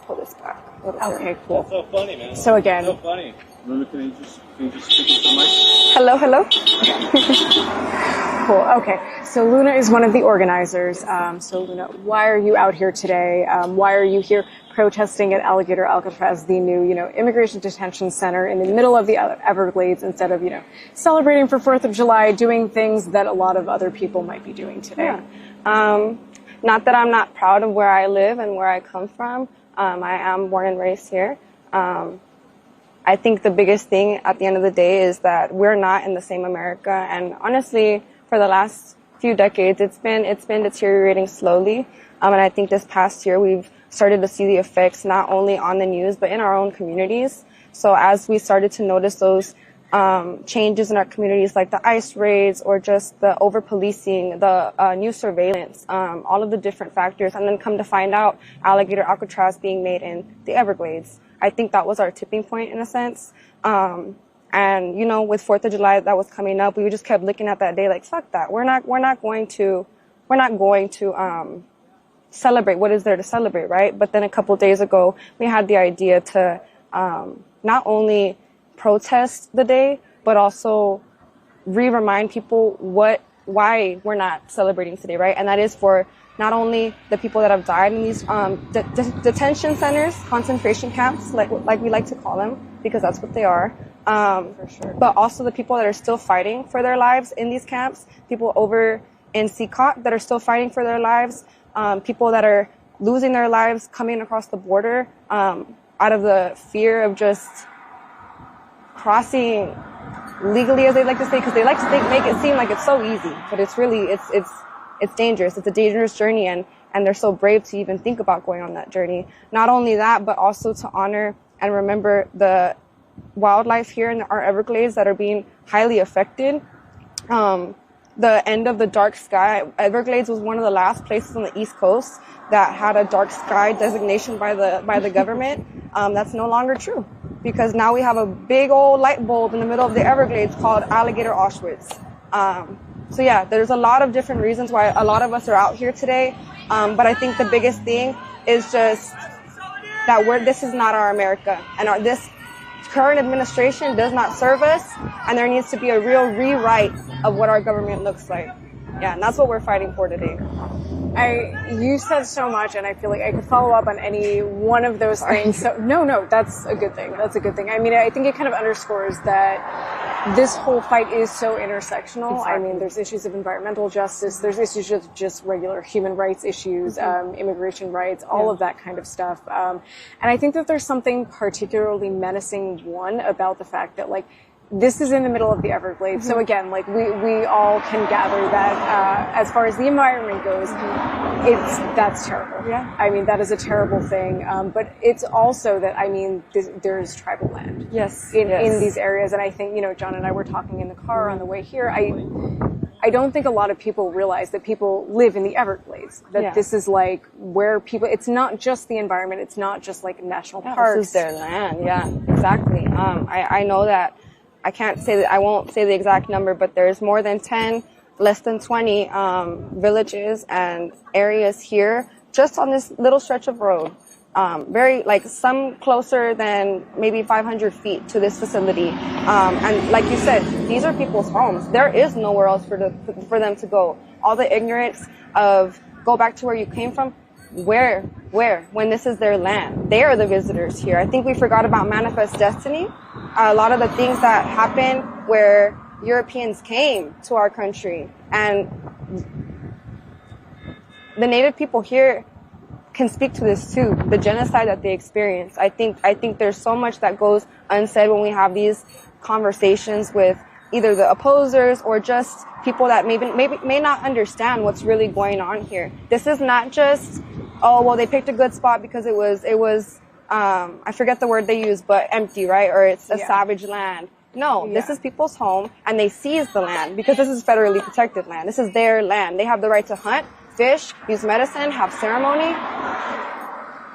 pull this Okay, cool. So funny, man. So again, So funny. Luna, can you just stick it to my... hello, hello. Cool. Okay. So Luna is one of the organizers. So Luna, why are you out here today? Why are you here protesting at Alligator Alcatraz, the new, immigration detention center in the middle of the Everglades, instead of, celebrating for 4th of July, doing things that a lot of other people might be doing today? Yeah. Not that I'm not proud of where I live and where I come from. I am born and raised here. I think the biggest thing at the end of the day is that we're not in the same America. And honestly, for the last few decades, it's been deteriorating slowly. And I think this past year we've started to see the effects not only on the news, but in our own communities. So as we started to notice those changes in our communities, like the ICE raids or just the over-policing, the new surveillance, all of the different factors, and then come to find out Alligator Alcatraz being made in the Everglades. I think that was our tipping point in a sense. And, with 4th of July that was coming up, we just kept looking at that day like, fuck that. We're not going to celebrate what is there to celebrate, right? But then a couple days ago, we had the idea to not only protest the day, but also remind people why we're not celebrating today, right? And that is for not only the people that have died in these detention centers, concentration camps, like we like to call them, because that's what they are, for sure. But also the people that are still fighting for their lives in these camps, people over in CCOT that are still fighting for their lives, people that are losing their lives coming across the border out of the fear of just crossing legally, as they like to say, because they like to make it seem like it's so easy, but it's really it's dangerous. It's a dangerous journey, and they're so brave to even think about going on that journey. Not only that, but also to honor and remember the wildlife here in our Everglades that are being highly affected. The end of the dark sky, Everglades was one of the last places on the East Coast that had a dark sky designation by the government. That's no longer true, because now we have a big old light bulb in the middle of the Everglades called Alligator Auschwitz. So yeah, there's a lot of different reasons why a lot of us are out here today. But I think the biggest thing is just that this is not our America, and this current administration does not serve us, and there needs to be a real rewrite of what our government looks like. Yeah, and that's what we're fighting for today. You said so much, and I feel like I could follow up on any one of those things. So, no, that's a good thing. That's a good thing. I mean, I think it kind of underscores that this whole fight is so intersectional. Exactly. I mean, there's issues of environmental justice, there's issues of just regular human rights issues, immigration rights, all of that kind of stuff. And I think that there's something particularly menacing, about the fact that, this is in the middle of the Everglades. So again, we all can gather that, as far as the environment goes, that's terrible. Yeah. I mean, that is a terrible thing. But it's also that, there's tribal land. Yes. In these areas. And I think, John and I were talking in the car on the way here. I don't think a lot of people realize that people live in the Everglades. That this is where people, it's not just the environment. It's not just national parks. This is their land. Yeah, exactly. I know that. I won't say the exact number, but there's more than 10, less than 20 villages and areas here just on this little stretch of road. Some closer than maybe 500 feet to this facility. And like you said, these are people's homes. There is nowhere else for them to go. All the ignorance of go back to where you came from. Where? When this is their land. They are the visitors here. I think we forgot about Manifest Destiny. A lot of the things that happened where Europeans came to our country, and the native people here can speak to this too, the genocide that they experienced. I think there's so much that goes unsaid when we have these conversations with either the opposers or just people that may not understand what's really going on here. This is not just, they picked a good spot because it was I forget the word they use, but empty, right? Or it's a savage land. No, this is people's home, and they seized the land because this is federally protected land. This is their land. They have the right to hunt, fish, use medicine, have ceremony.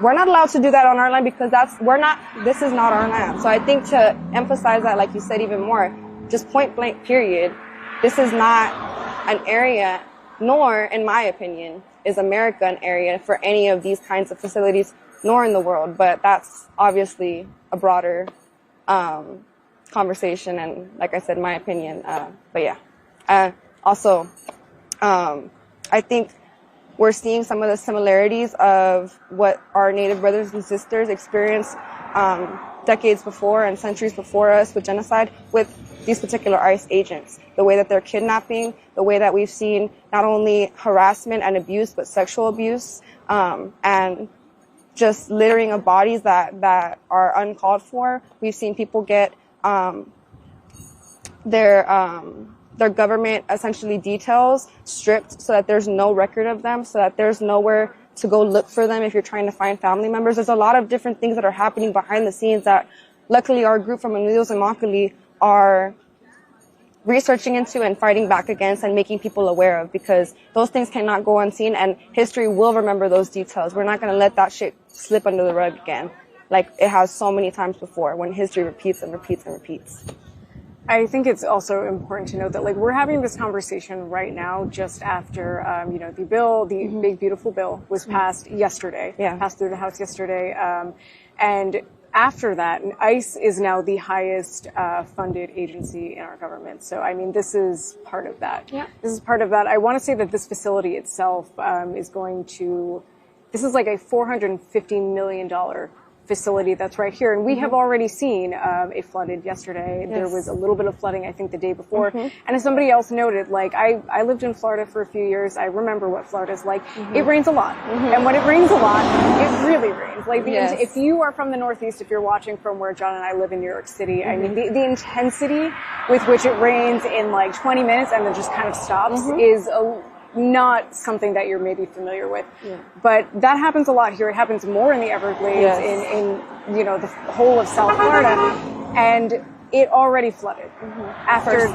We're not allowed to do that on our land because this is not our land. So I think to emphasize that, like you said, even more, just point blank period, this is not an area, nor, in my opinion, is America an area for any of these kinds of facilities, nor in the world. But that's obviously a broader conversation, and like I said, my opinion. But yeah, also, I think we're seeing some of the similarities of what our Native brothers and sisters experienced decades before and centuries before us with genocide with these particular ICE agents. The way that they're kidnapping, the way that we've seen not only harassment and abuse, but sexual abuse, and just littering of bodies that are uncalled for. We've seen people get their government essentially details stripped so that there's no record of them, so that there's nowhere to go look for them if you're trying to find family members. There's a lot of different things that are happening behind the scenes that luckily our group from Unidos en Immokalee are researching into and fighting back against and making people aware of, because those things cannot go unseen, and history will remember those details. We're not going to let that shit slip under the rug again, like it has so many times before when history repeats and repeats and repeats. I think it's also important to note that, like, we're having this conversation right now just after, the bill, the big beautiful bill was passed yesterday, passed through the House yesterday, and after that, ICE is now the highest funded agency in our government. So, I mean, this is part of that. Yeah. This is part of that. I want to say that this facility itself is going to, this is like a $450 million facility that's right here. And we have already seen it flooded yesterday. Yes. There was a little bit of flooding, I think, the day before. And as somebody else noted, like, I lived in Florida for a few years. I remember what Florida's like. It rains a lot. And when it rains a lot, it really rains. Like, if you are from the Northeast, if you're watching from where John and I live in New York City, I mean, the intensity with which it rains in like 20 minutes and then just kind of stops is not something that you're maybe familiar with. But that happens a lot here. It happens more in the Everglades, in the whole of South Florida. And it already flooded after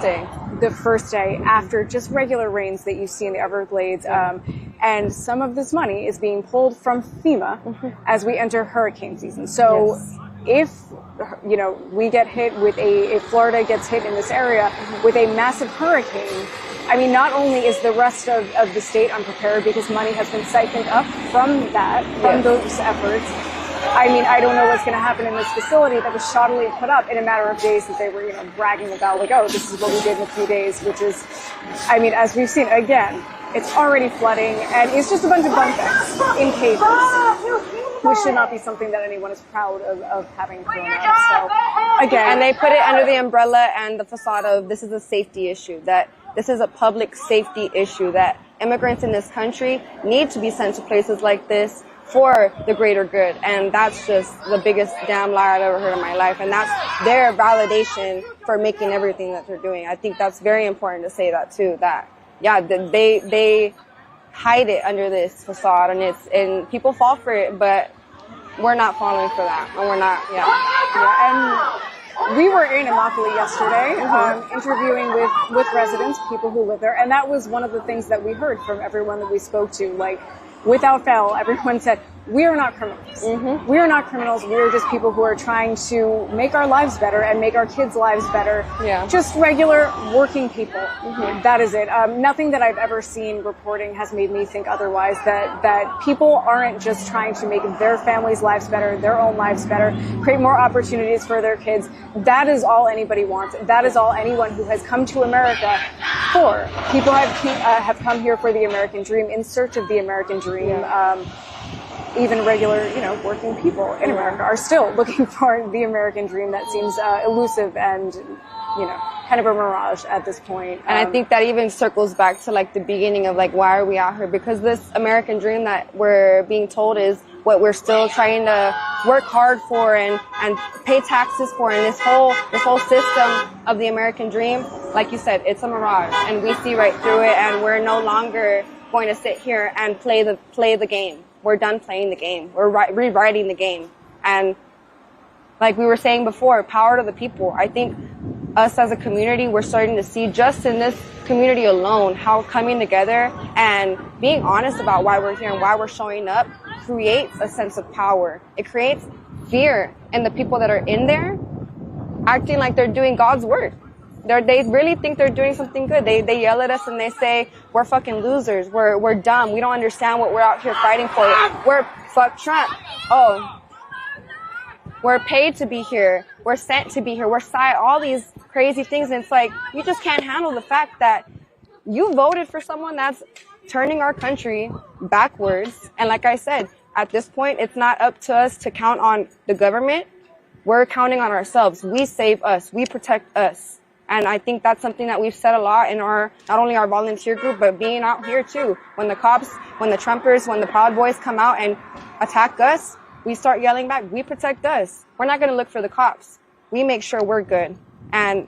the first day, after just regular rains that you see in the Everglades. And some of this money is being pulled from FEMA as we enter hurricane season. So if we get hit with if Florida gets hit in this area with a massive hurricane, I mean, not only is the rest of the state unprepared because money has been siphoned up from those efforts. I mean, I don't know what's going to happen in this facility that was shoddily put up in a matter of days that they were, bragging about, like, oh, this is what we did in a few days, which is, I mean, as we've seen, again, it's already flooding, and it's just a bunch of bunk beds in cages, which should not be something that anyone is proud of having thrown up. So, again. And they put it under the umbrella and the facade of this is a safety issue, that this is a public safety issue, that immigrants in this country need to be sent to places like this for the greater good. And that's just the biggest damn lie I've ever heard in my life. And that's their validation for making everything that they're doing. I think that's very important to say that too, that, they hide it under this facade, and people fall for it, but we're not falling for that. And we're not, And we were in Immokalee yesterday, interviewing with residents, people who live there, and that was one of the things that we heard from everyone that we spoke to. Like, without fail, everyone said, we are not criminals. We are not criminals. We are just people who are trying to make our lives better and make our kids' lives better. Just regular working people. That is it. Nothing that I've ever seen reporting has made me think otherwise, that people aren't just trying to make their families' lives better, their own lives better, create more opportunities for their kids. That is all anybody wants. That is all anyone who has come to America for. People have come here for the American dream, in search of the American dream. Even regular, working people in America are still looking for the American dream that seems elusive and, kind of a mirage at this point. And I think that even circles back to like the beginning of like, why are we out here? Because this American dream that we're being told is what we're still trying to work hard for and pay taxes for. And this whole system of the American dream, like you said, it's a mirage, and we see right through it, and we're no longer going to sit here and play the game. We're done playing the game. We're rewriting the game. And like we were saying before, power to the people. I think us as a community, we're starting to see just in this community alone how coming together and being honest about why we're here and why we're showing up creates a sense of power. It creates fear in the people that are in there acting like they're doing God's work. They really think they're doing something good. They yell at us and they say, we're fucking losers. We're dumb. We don't understand what we're out here fighting for. We're fuck Trump. Oh. We're paid to be here. We're sent to be here. We're all these crazy things. And it's like, you just can't handle the fact that you voted for someone that's turning our country backwards. And like I said, at this point, it's not up to us to count on the government. We're counting on ourselves. We save us. We protect us. And I think that's something that we've said a lot in not only our volunteer group, but being out here too. When the cops, when the Trumpers, when the Proud Boys come out and attack us, we start yelling back. We protect us. We're not going to look for the cops. We make sure we're good. And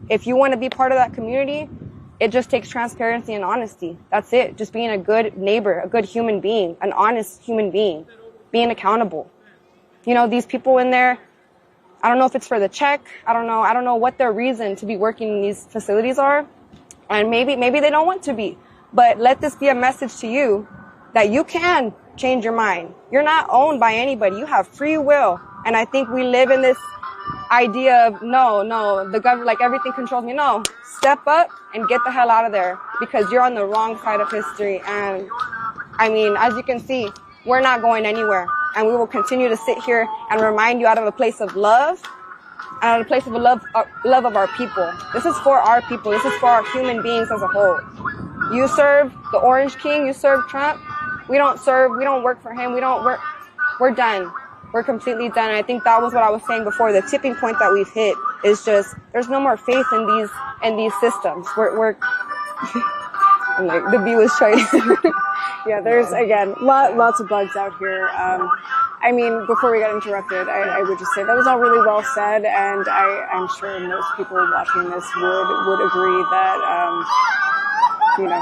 if you want to be part of that community, it just takes transparency and honesty. That's it. Just being a good neighbor, a good human being, an honest human being, being accountable. You know, these people in there, I don't know if it's for the check. I don't know what their reason to be working in these facilities are. And maybe they don't want to be. But let this be a message to you that you can change your mind. You're not owned by anybody. You have free will. And I think we live in this idea of, no, the government, like everything controls me. No, step up and get the hell out of there because you're on the wrong side of history. And I mean, as you can see, we're not going anywhere. And we will continue to sit here and remind you out of a place of love, and out of a place of love of our people. This is for our people. This is for our human beings as a whole. You serve the Orange King. You serve Trump. We don't work for him. We're done. We're completely done. And I think that was what I was saying before. The tipping point that we've hit is just, there's no more faith in these systems. We're I'm like, the bee was trying. Yeah, there's, again, lots of bugs out here. I mean, before we got interrupted, I would just say that was all really well said, and I'm sure most people watching this would agree that,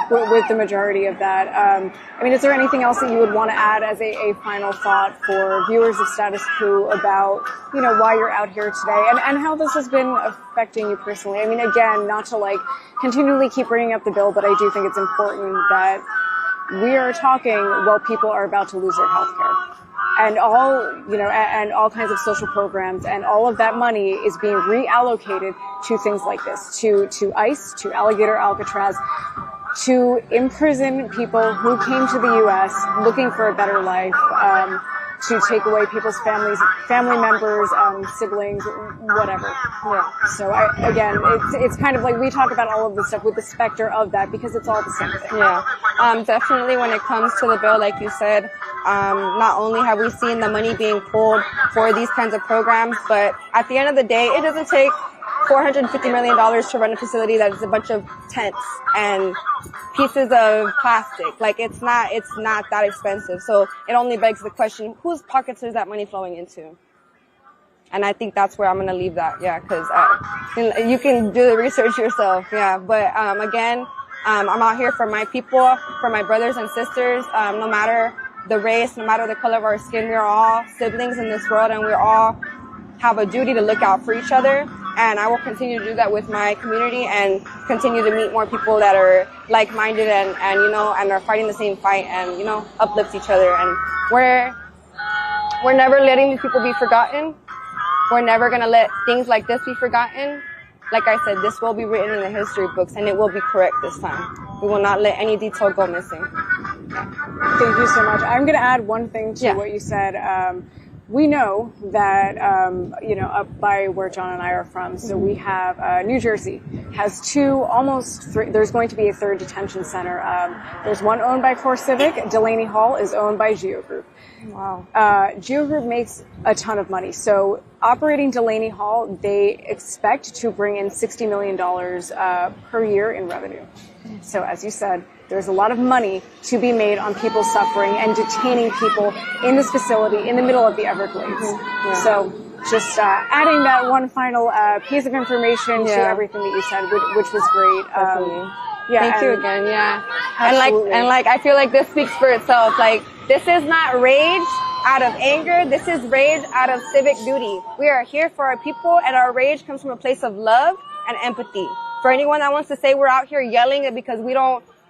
with the majority of that. I mean, is there anything else that you would want to add as a final thought for viewers of Status Coup about, why you're out here today and how this has been affecting you personally? I mean, again, not to continually keep bringing up the bill, but I do think it's important that we are talking while people are about to lose their health care. And all kinds of social programs, and all of that money is being reallocated to things like this, to ICE, to Alligator Alcatraz, to imprison people who came to the U.S. looking for a better life, to take away people's family members, siblings, whatever. Yeah. So again, it's kind of like we talk about all of this stuff with the specter of that because it's all the same thing. Yeah. Definitely when it comes to the bill, like you said, not only have we seen the money being pulled for these kinds of programs, but at the end of the day, it doesn't take $450 million to run a facility that is a bunch of tents and pieces of plastic. Like, it's not that expensive. So it only begs the question, whose pockets is that money flowing into? And I think that's where I'm going to leave that. Yeah, because you can do the research yourself. Yeah, but again, I'm out here for my people, for my brothers and sisters. No matter the race, no matter the color of our skin, we're all siblings in this world, and we all have a duty to look out for each other. And I will continue to do that with my community and continue to meet more people that are like-minded and are fighting the same fight and, uplift each other. And we're never letting these people be forgotten. We're never going to let things like this be forgotten. Like I said, this will be written in the history books, and it will be correct this time. We will not let any detail go missing. Thank you so much. I'm going to add one thing to what you said. We know that, up by where John and I are from, so we have, New Jersey has there's going to be a third detention center. There's one owned by Core Civic. Delaney Hall is owned by Geo Group. Wow. Geo Group makes a ton of money. So operating Delaney Hall, they expect to bring in $60 million per year in revenue. So as you said, there's a lot of money to be made on people suffering and detaining people in this facility in the middle of the Everglades. Yeah. So just adding that one final piece of information to everything that you said, which was great. Thank you again. Yeah. Absolutely. And I feel like this speaks for itself. Like, this is not rage out of anger. This is rage out of civic duty. We are here for our people, and our rage comes from a place of love and empathy. For anyone that wants to say we're out here yelling it because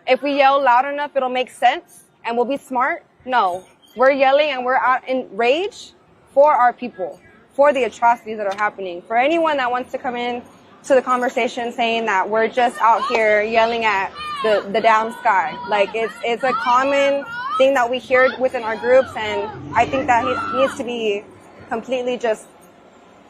if we yell loud enough, it'll make sense and we'll be smart. No, we're yelling and we're out in rage for our people, for the atrocities that are happening. For anyone that wants to come in to the conversation saying that we're just out here yelling at the damn sky. Like it's a common thing that we hear within our groups, and I think that he needs to be completely just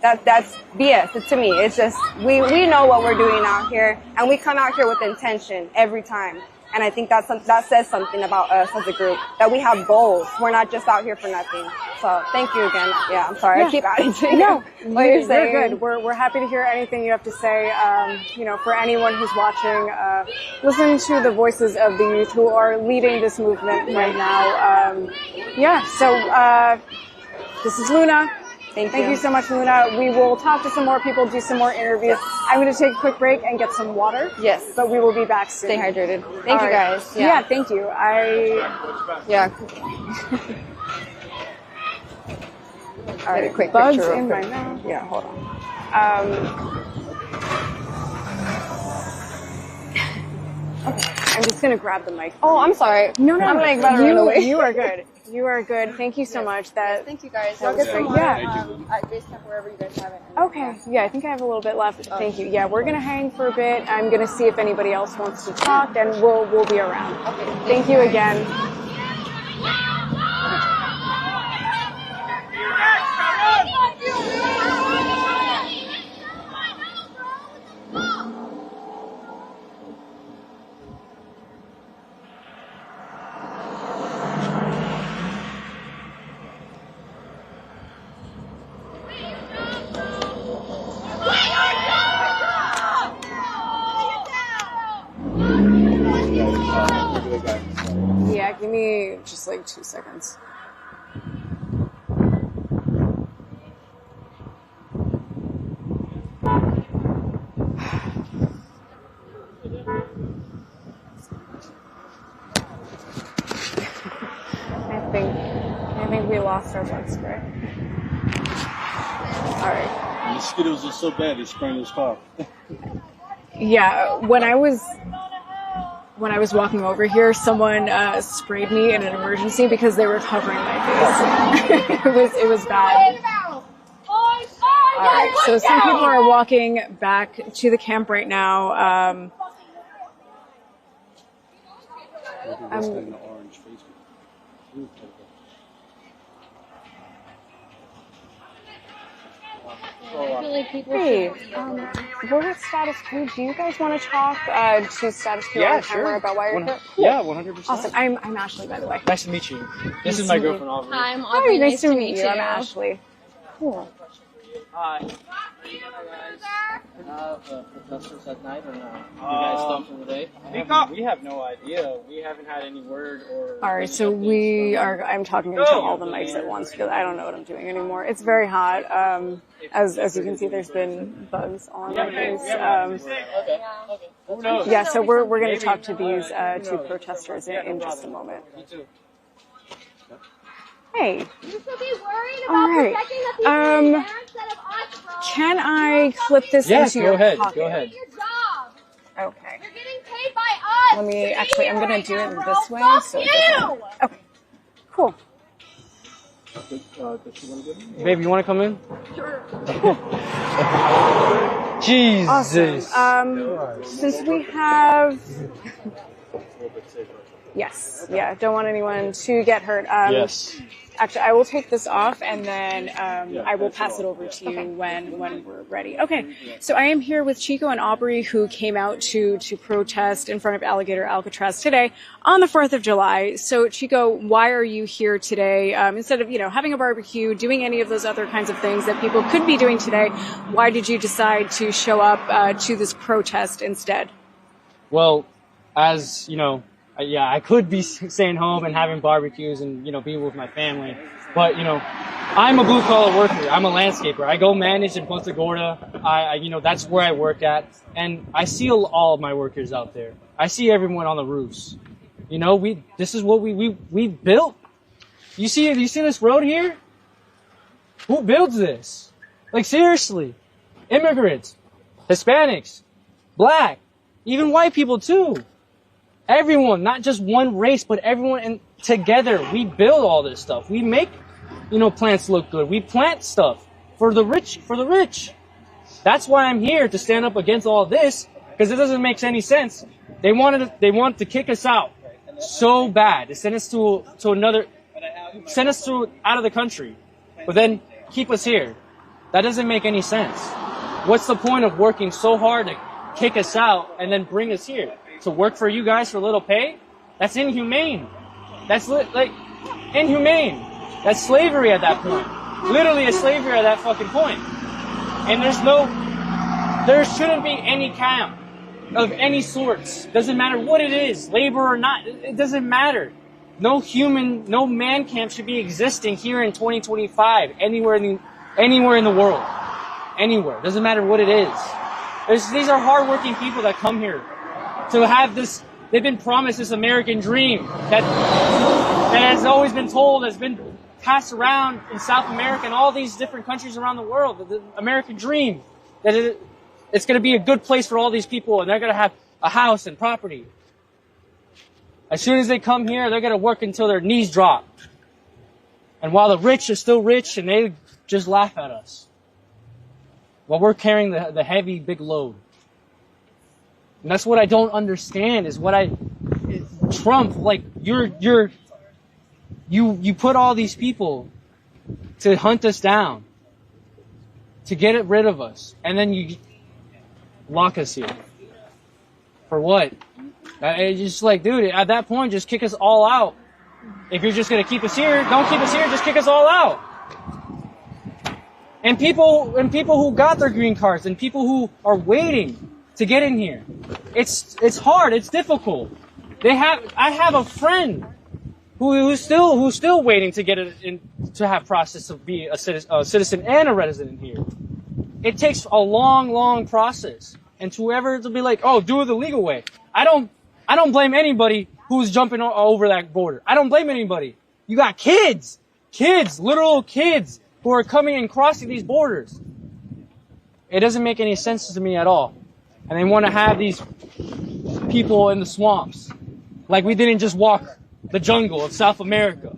that's BS. To me, it's just we know what we're doing out here, and we come out here with intention every time. And I think that says something about us as a group, that we have goals. We're not just out here for nothing. So thank you again. Yeah, I'm sorry. Yeah. I keep adding to No, what you're saying. You're good. We're happy to hear anything you have to say. You know, for anyone who's watching, listen to the voices of the youth who are leading this movement right now. Yeah, so this is Luna. Thank you so much, Luna. We will talk to some more people, do some more interviews. I'm going to take a quick break and get some water. Yes. But we will be back soon. Stay hydrated. Thank you, guys. Yeah, thank you. Yeah. All right, quick bugs picture in real my quick. mouth. Yeah, hold on. Okay, I'm just going to grab the mic. Oh, I'm sorry. No, I'm like about to run away. You are good. You are good. Thank you so much. Thank you, guys. That I'll was get some great. more Yeah. at base camp wherever you guys have it. Okay. Yeah, I think I have a little bit left. Thank you. Yeah, we're gonna hang for a bit. I'm gonna see if anybody else wants to talk, and we'll be around. Okay. Thank you again. Yeah, give me just like 2 seconds. I think we lost our bug spray. All right. The mosquitoes are so bad, he sprayed his car. Yeah, when I was walking over here, someone sprayed me in an emergency because they were covering my face. it was bad. All right, so some people are walking back to the camp right now. I feel like people Hey, should- we're at Status Coup. Do you guys want to talk to Status Coup Yeah, on camera sure. about why you're here? Yeah, 100%. Awesome. I'm Ashley, by the way. Nice to meet you. Nice This is to my meet you. girlfriend, Aubrey. Hi, I'm Hi, Aubrey. nice to meet you. I'm Ashley. Cool. Hi. Protesters at night or no? You guys done for the day? We have no idea. We haven't had any word or. All right, so I'm talking into all the mics at once because I don't know what I'm doing anymore. It's very hot. As you can see, there's been bugs on my face. Who knows? Yeah, so we're going to talk to these two protesters in just a moment. Me too. Hey. You should be worried All about right. protecting the people in there instead of us, bro. Can I clip this Yes, into go your ahead. pocket? Go ahead. Your job. Okay. You're getting paid by us. Let me actually. I'm going to do it this way. Fuck So it you. doesn't- okay. Cool. Babe, you want to come in? Sure. Jesus. Awesome. Since we have. Yes. Yeah. Don't want anyone to get hurt. Yes. Actually, I will take this off and then I will pass it over to you when we're ready. Okay. So I am here with Chico and Aubrey, who came out to protest in front of Alligator Alcatraz today on the 4th of July. So Chico, why are you here today? Instead of, having a barbecue, doing any of those other kinds of things that people could be doing today, why did you decide to show up to this protest instead? Well, as you know, I could be staying home and having barbecues and, being with my family. But, I'm a blue-collar worker. I'm a landscaper. I go manage in Punta Gorda. That's where I work at. And I see all of my workers out there. I see everyone on the roofs. This is what we built. You see this road here? Who builds this? Like, seriously. Immigrants, Hispanics, black, even white people too. Everyone, not just one race, but everyone, and together we build all this stuff. We make, plants look good. We plant stuff for the rich. That's why I'm here, to stand up against all this, because it doesn't make any sense. They want to kick us out so bad. They send us to out of the country, but then keep us here. That doesn't make any sense. What's the point of working so hard to kick us out and then bring us here? To work for you guys for little pay? That's inhumane. That's inhumane. That's slavery at that point. Literally a slavery at that fucking point. And there shouldn't be any camp of any sorts. Doesn't matter what it is, labor or not, it doesn't matter. No man camp should be existing here in 2025, anywhere in the world. Anywhere. Doesn't matter what it is. These are hardworking people that come here to have this. They've been promised this American dream that has always been told, has been passed around in South America and all these different countries around the world. The American dream that it's going to be a good place for all these people, and they're going to have a house and property. As soon as they come here, they're going to work until their knees drop. And while the rich are still rich, and they just laugh at us, while we're carrying the heavy, big load. And that's what I don't understand, is Trump, like, you put all these people to hunt us down, to get rid of us, and then you lock us here. For what? It's just like, dude, at that point, just kick us all out. If you're just going to keep us here, don't keep us here, just kick us all out. And people who got their green cards, and people who are waiting to get in here. It's hard, it's difficult. I have a friend who's still waiting to get it in, to have process to be a citizen and a resident here. It takes a long process. And whoever to be like, oh, do it the legal way. I don't blame anybody who's jumping over that border. I don't blame anybody. You got kids, literal kids, who are coming and crossing these borders. It doesn't make any sense to me at all. And they want to have these people in the swamps. Like we didn't just walk the jungle of South America.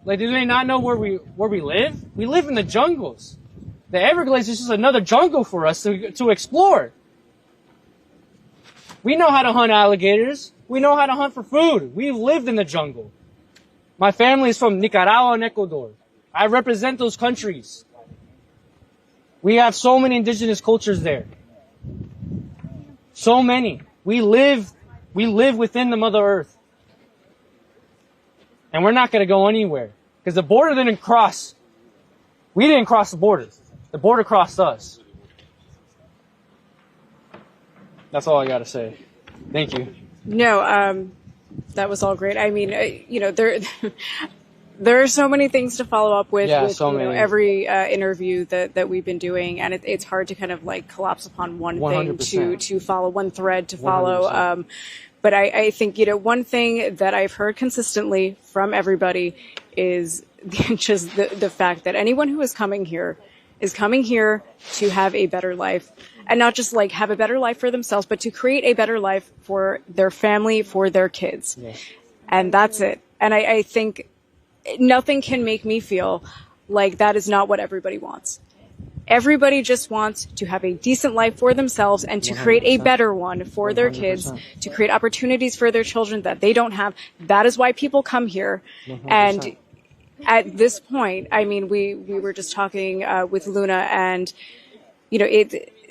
Like, do they not know where we live? We live in the jungles. The Everglades is just another jungle for us to explore. We know how to hunt alligators. We know how to hunt for food. We've lived in the jungle. My family is from Nicaragua and Ecuador. I represent those countries. We have so many indigenous cultures there. So many. We live within the Mother Earth. And we're not going to go anywhere. Because the border didn't cross. We didn't cross the border. The border crossed us. That's all I got to say. Thank you. No, that was all great. I mean, there are so many things to follow up with, every interview that we've been doing, and it's hard to kind of like collapse upon one 100%. Thing to follow, one thread to follow. But I think, one thing that I've heard consistently from everybody is just the fact that anyone who is coming here to have a better life. And not just like have a better life for themselves, but to create a better life for their family, for their kids. Yes. And that's it. And I think nothing can make me feel like that is not what everybody wants. Everybody just wants to have a decent life for themselves and to 100%. Create a better one for their 100%. Kids, to create opportunities for their children that they don't have. That is why people come here. 100%. And at this point, I mean, we were just talking with Luna, and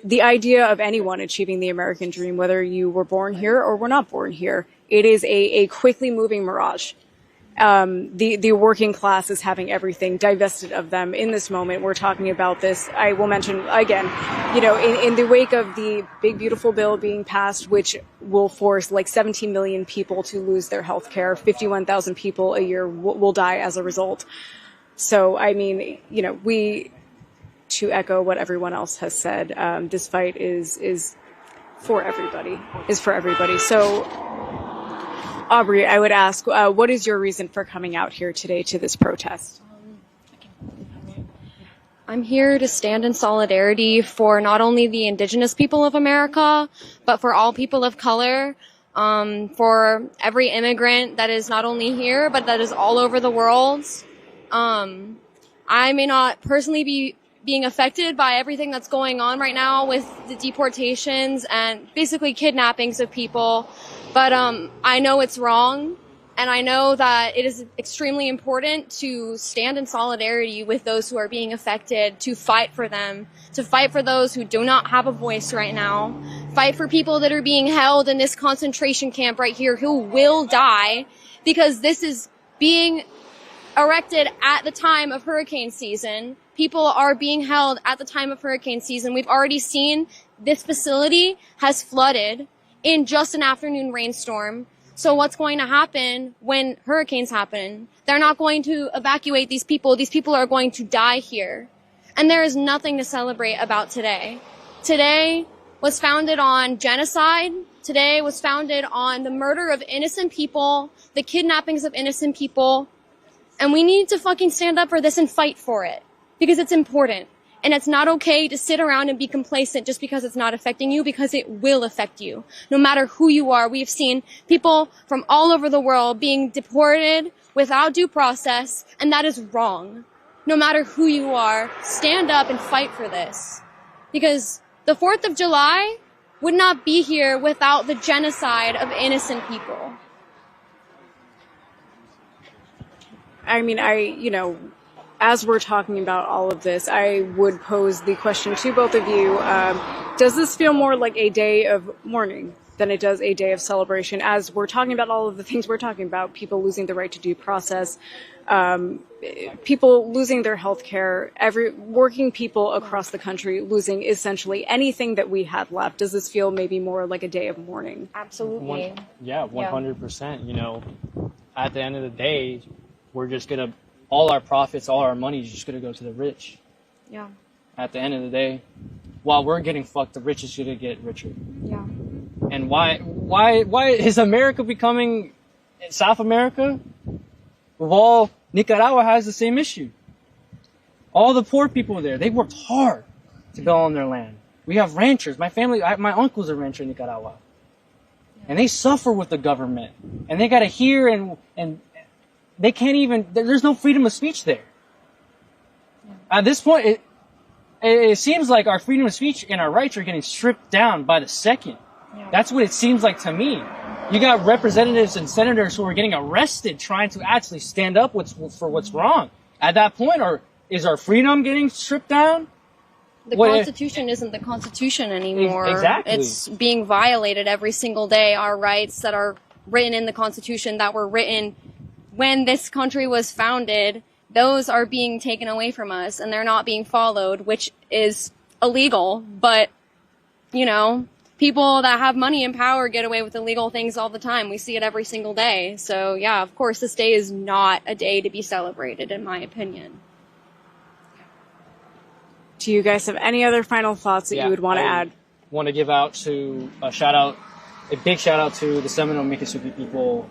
the idea of anyone achieving the American dream, whether you were born here or were not born here, it is a quickly moving mirage. The working class is having everything divested of them in this moment. We're talking about this. I will mention again, in the wake of the big, beautiful bill being passed, which will force like 17 million people to lose their health care. 51,000 people a year will die as a result. So, I mean, to echo what everyone else has said, this fight is for everybody, So, Aubrey, I would ask, what is your reason for coming out here today to this protest? I'm here to stand in solidarity for not only the indigenous people of America, but for all people of color, for every immigrant that is not only here, but that is all over the world. I may not personally be being affected by everything that's going on right now with the deportations and basically kidnappings of people. But I know it's wrong, and I know that it is extremely important to stand in solidarity with those who are being affected, to fight for them, to fight for those who do not have a voice right now, fight for people that are being held in this concentration camp right here who will die, because this is being erected at the time of hurricane season. People are being held at the time of hurricane season. We've already seen this facility has flooded in just an afternoon rainstorm. So what's going to happen when hurricanes happen? They're not going to evacuate these people. These people are going to die here. And there is nothing to celebrate about today. Today was founded on genocide. Today was founded on the murder of innocent people, the kidnappings of innocent people. And we need to fucking stand up for this and fight for it, because it's important. And it's not okay to sit around and be complacent just because it's not affecting you, because it will affect you. No matter who you are, we've seen people from all over the world being deported without due process, and that is wrong. No matter who you are, stand up and fight for this. Because the 4th of July would not be here without the genocide of innocent people. I mean, as we're talking about all of this, I would pose the question to both of you. Does this feel more like a day of mourning than it does a day of celebration? As we're talking about all of the things we're talking about, people losing the right to due process, people losing their health care, working people across the country losing essentially anything that we had left. Does this feel maybe more like a day of mourning? Absolutely. 100%. You know, at the end of the day, we're just going to, all our profits, all our money is just going to go to the rich. Yeah. At the end of the day, while we're getting fucked, the rich is going to get richer. Yeah. And why is America becoming South America? Nicaragua has the same issue. All the poor people there, they worked hard to go on their land. We have ranchers. My family, my uncle's a rancher in Nicaragua. And they suffer with the government. And they got to hear and they can't even, there's no freedom of speech there. At this point, it seems like our freedom of speech and our rights are getting stripped down by the second. That's what it seems like to me. You got representatives and senators who are getting arrested trying to actually stand up for what's wrong. At that point, is our freedom getting stripped down? The Constitution isn't the Constitution anymore. Exactly. It's being violated every single day. Our rights that are written in the Constitution, that were written when this country was founded, those are being taken away from us, and they're not being followed, which is illegal. But, you know, people that have money and power get away with illegal things all the time. We see it every single day. So, yeah, of course, this day is not a day to be celebrated, in my opinion. Do you guys have any other final thoughts that you would want to add? I want to give out a big shout out to the Seminole Miccosukee people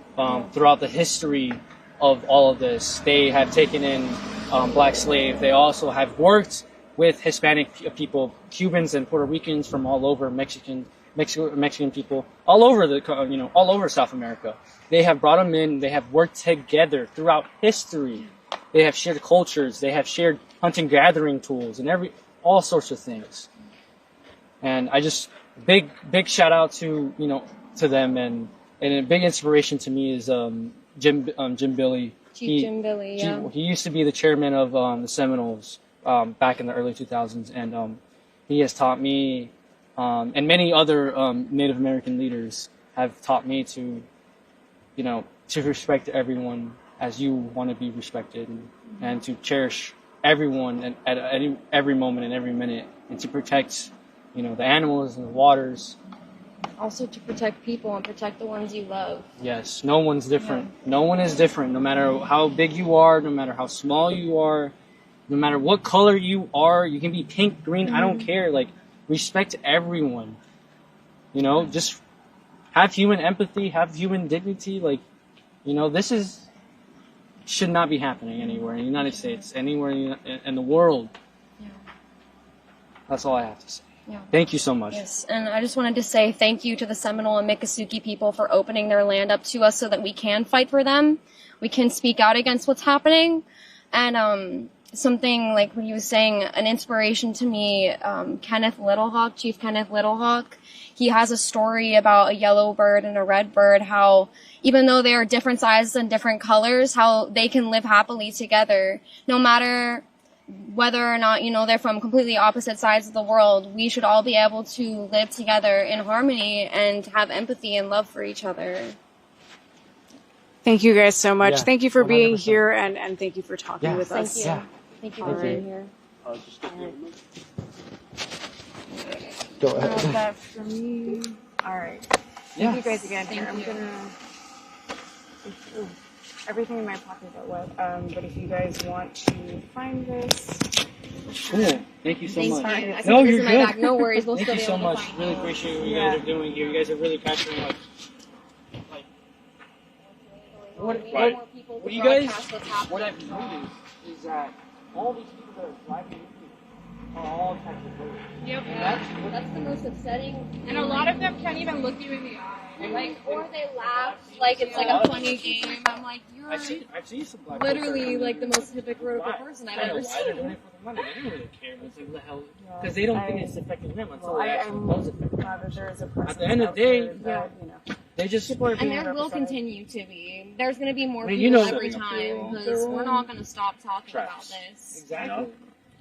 throughout the history of all of this. They have taken in black slaves. They also have worked with Hispanic people, Cubans and Puerto Ricans from all over, Mexican people, all over all over South America. They have brought them in. They have worked together throughout history. They have shared cultures. They have shared hunting gathering tools and all sorts of things. And I just big shout out to them, and a big inspiration to me is Jim Billy. Jim Billy, yeah. He used to be the chairman of the Seminoles back in the early 2000s, and he has taught me, and many other Native American leaders have taught me to respect everyone as you want to be respected, and to cherish everyone at every moment and every minute, and to protect the animals and the waters. Also to protect people and protect the ones you love. Yes, no one's different. Yeah. No one is different, no matter how big you are, no matter how small you are, no matter what color you are. You can be pink, green, I don't care. Like, respect everyone. Just have human empathy, have human dignity. Like, this should not be happening anywhere in the United States, anywhere in the world. Yeah. That's all I have to say. Yeah. Thank you so much. Yes, and I just wanted to say thank you to the Seminole and Miccosukee people for opening their land up to us so that we can fight for them. We can speak out against what's happening. And something like what he was saying, an inspiration to me, Chief Kenneth Littlehawk. He has a story about a yellow bird and a red bird, how even though they are different sizes and different colors, how they can live happily together. No matter whether or not, they're from completely opposite sides of the world, we should all be able to live together in harmony and have empathy and love for each other. Thank you guys so much. Yeah, thank you for being 100%. here and thank you for talking with us. Thank you. Thank you for being here. Go ahead. That for me. All right. Yeah. Thank you guys again. Thank I'm you. gonna. Ooh, everything in my pocket got wet. But if you guys want to find this. Cool. Thank you so Thanks, much. fine. I can No, put this you're in my good. bag. No worries. We'll Thank still you be so able to much. find Really it. appreciate what you guys are doing here. You guys are really capturing what you guys, what I've noticed is that all these people that are driving with me are all types of birds. Yep. That's the most upsetting. And a lot of them can't even look you in the eye. Or they laugh like it's like a funny game. I'm like, you're I've seen some black literally like the most hypocritical person I've ever Why they're doing seen. it for the money? They don't really care. It's like, the hell, because they don't think it's affecting them until it actually I'm does affect them. glad that there is a person At the end of out the day, there that, they just And there will continue to be. There's going to be more I mean, people you know every that. time because we're not going to stop talking about this. Exactly.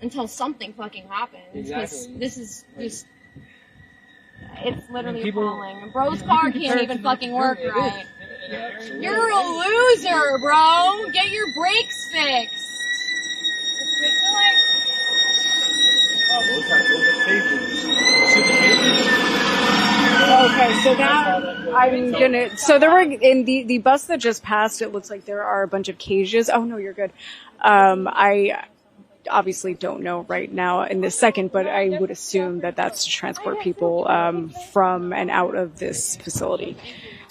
Until something fucking happens. Because Exactly. this is just. It's literally people- appalling. Bro's you car can compare can't it even to fucking the- work it is. right. It absolutely You're a is. loser, bro! Get your brakes fixed! Oh, those are cables. See the cables? Okay, so now I'm gonna. So there were in the bus that just passed. It looks like there are a bunch of cages. Oh no, you're good. I obviously don't know right now in this second, but I would assume that that's to transport people from and out of this facility.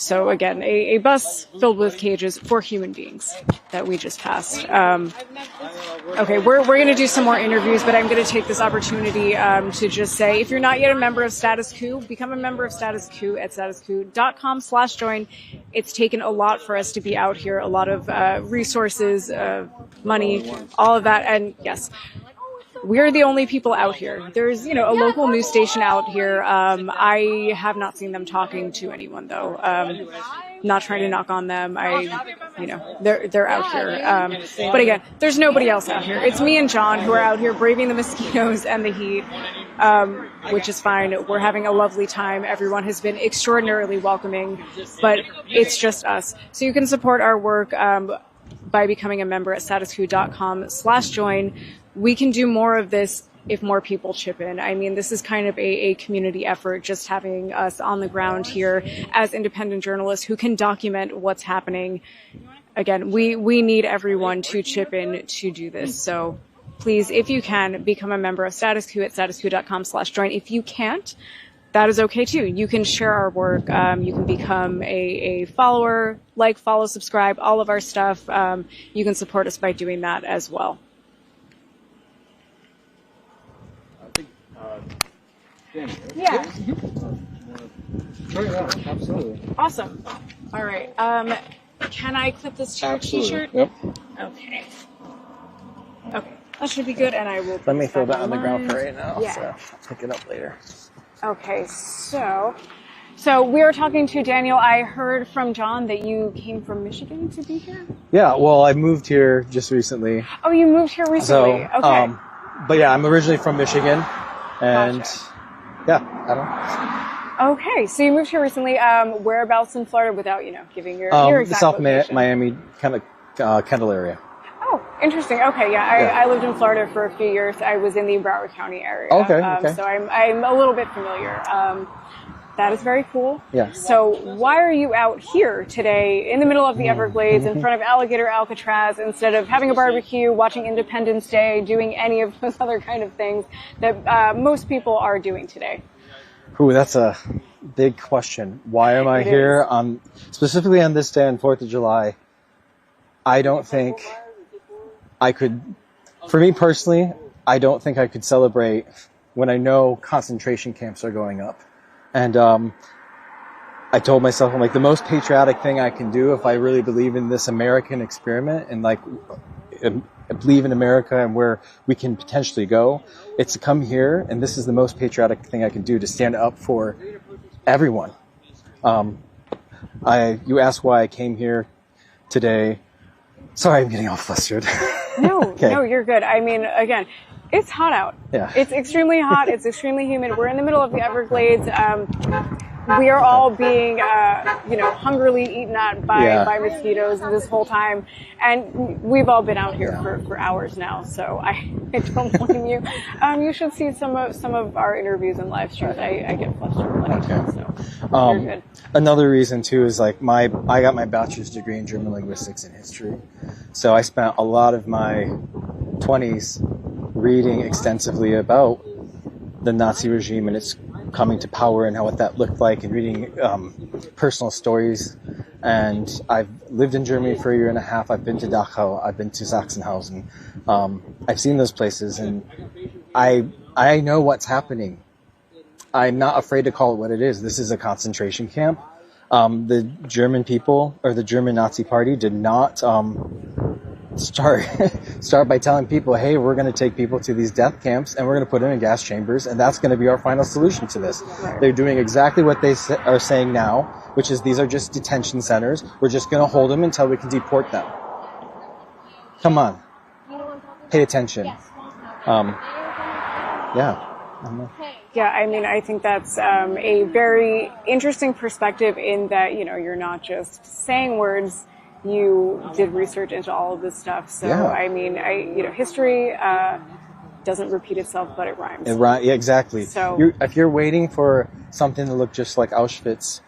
So again, a bus filled with cages for human beings that we just passed. Okay, we're going to do some more interviews, but I'm going to take this opportunity to just say, if you're not yet a member of Status Coup, become a member of Status Coup at statuscoup.com/join. It's taken a lot for us to be out here, a lot of resources, money, all of that. And yes, we're the only people out here. There's, a local news station out here. I have not seen them talking to anyone though. Not trying to knock on them. They're out here. But again, there's nobody else out here. It's me and John who are out here braving the mosquitoes and the heat, which is fine. We're having a lovely time. Everyone has been extraordinarily welcoming, but it's just us. So you can support our work, by becoming a member at statuscoup.com/join. We can do more of this if more people chip in. I mean, this is kind of a community effort, just having us on the ground here as independent journalists who can document what's happening. Again, we need everyone to chip in to do this. So please, if you can, become a member of Status Coup at statuscoup.com/join. If you can't, that is okay too. You can share our work. You can become a follower, follow, subscribe, all of our stuff. You can support us by doing that as well. Yeah. Sure, yeah, absolutely. Awesome. All right. Can I clip this to your Absolutely. t-shirt? Yep. Okay. Okay. That should be good, and I will. Let me put throw this that on the back ground for online. right now, Yeah. so I'll pick it up later. Okay. So we were talking to Daniel. I heard from John that you came from Michigan to be here. Yeah, well, I moved here just recently. Oh, you moved here recently. So, Okay. but yeah, I'm originally from Michigan, and yeah, I don't. Okay. So you moved here recently. Whereabouts in Florida, without giving your The exact South location? Miami, kind of Kendall area. Oh, interesting. Okay, yeah. I lived in Florida for a few years. I was in the Broward County area. Okay, okay. So I'm a little bit familiar. That is very cool. Yeah. So why are you out here today in the middle of the Everglades in front of Alligator Alcatraz instead of having a barbecue, watching Independence Day, doing any of those other kind of things that most people are doing today? Ooh, that's a big question. Why am I It here specifically on this day on 4th of July? I don't think I could, for me personally, I don't think I could celebrate when I know concentration camps are going up. And I told myself, I'm like, the most patriotic thing I can do if I really believe in this American experiment and believe in America and where we can potentially go, it's to come here, and this is the most patriotic thing I can do, to stand up for everyone. You asked why I came here today. Sorry, I'm getting all flustered. No, Okay. no, you're good. I mean, again, it's hot out. Yeah. It's extremely hot. It's extremely humid. We're in the middle of the Everglades. We are all being, hungrily eaten at by mosquitoes this whole time. And we've all been out here for hours now, so I don't blame you. You should see some of our interviews and live streams. I get flustered plenty of times, so you're good. Another reason too is like I got my bachelor's degree in German linguistics and history. So I spent a lot of my 20s reading extensively about the Nazi regime and its coming to power and what that looked like, and reading personal stories. And I've lived in Germany for a year and a half. I've been to Dachau. I've been to Sachsenhausen. I've seen those places, and I know what's happening. I'm not afraid to call it what it is. This is a concentration camp. The German people, or the German Nazi Party, did not start by telling people, hey, we're going to take people to these death camps and we're going to put them in gas chambers, and that's going to be our final solution to this. They're doing exactly what they are saying now, which is these are just detention centers. We're just going to hold them until we can deport them. Come on. Pay attention. Yeah. Yeah, I mean, I think that's a very interesting perspective in that, you're not just saying words. You did research into all of this stuff. So, Yeah. I mean, history doesn't repeat itself, but it rhymes. Yeah, exactly. So, If you're waiting for something to look just like Auschwitz,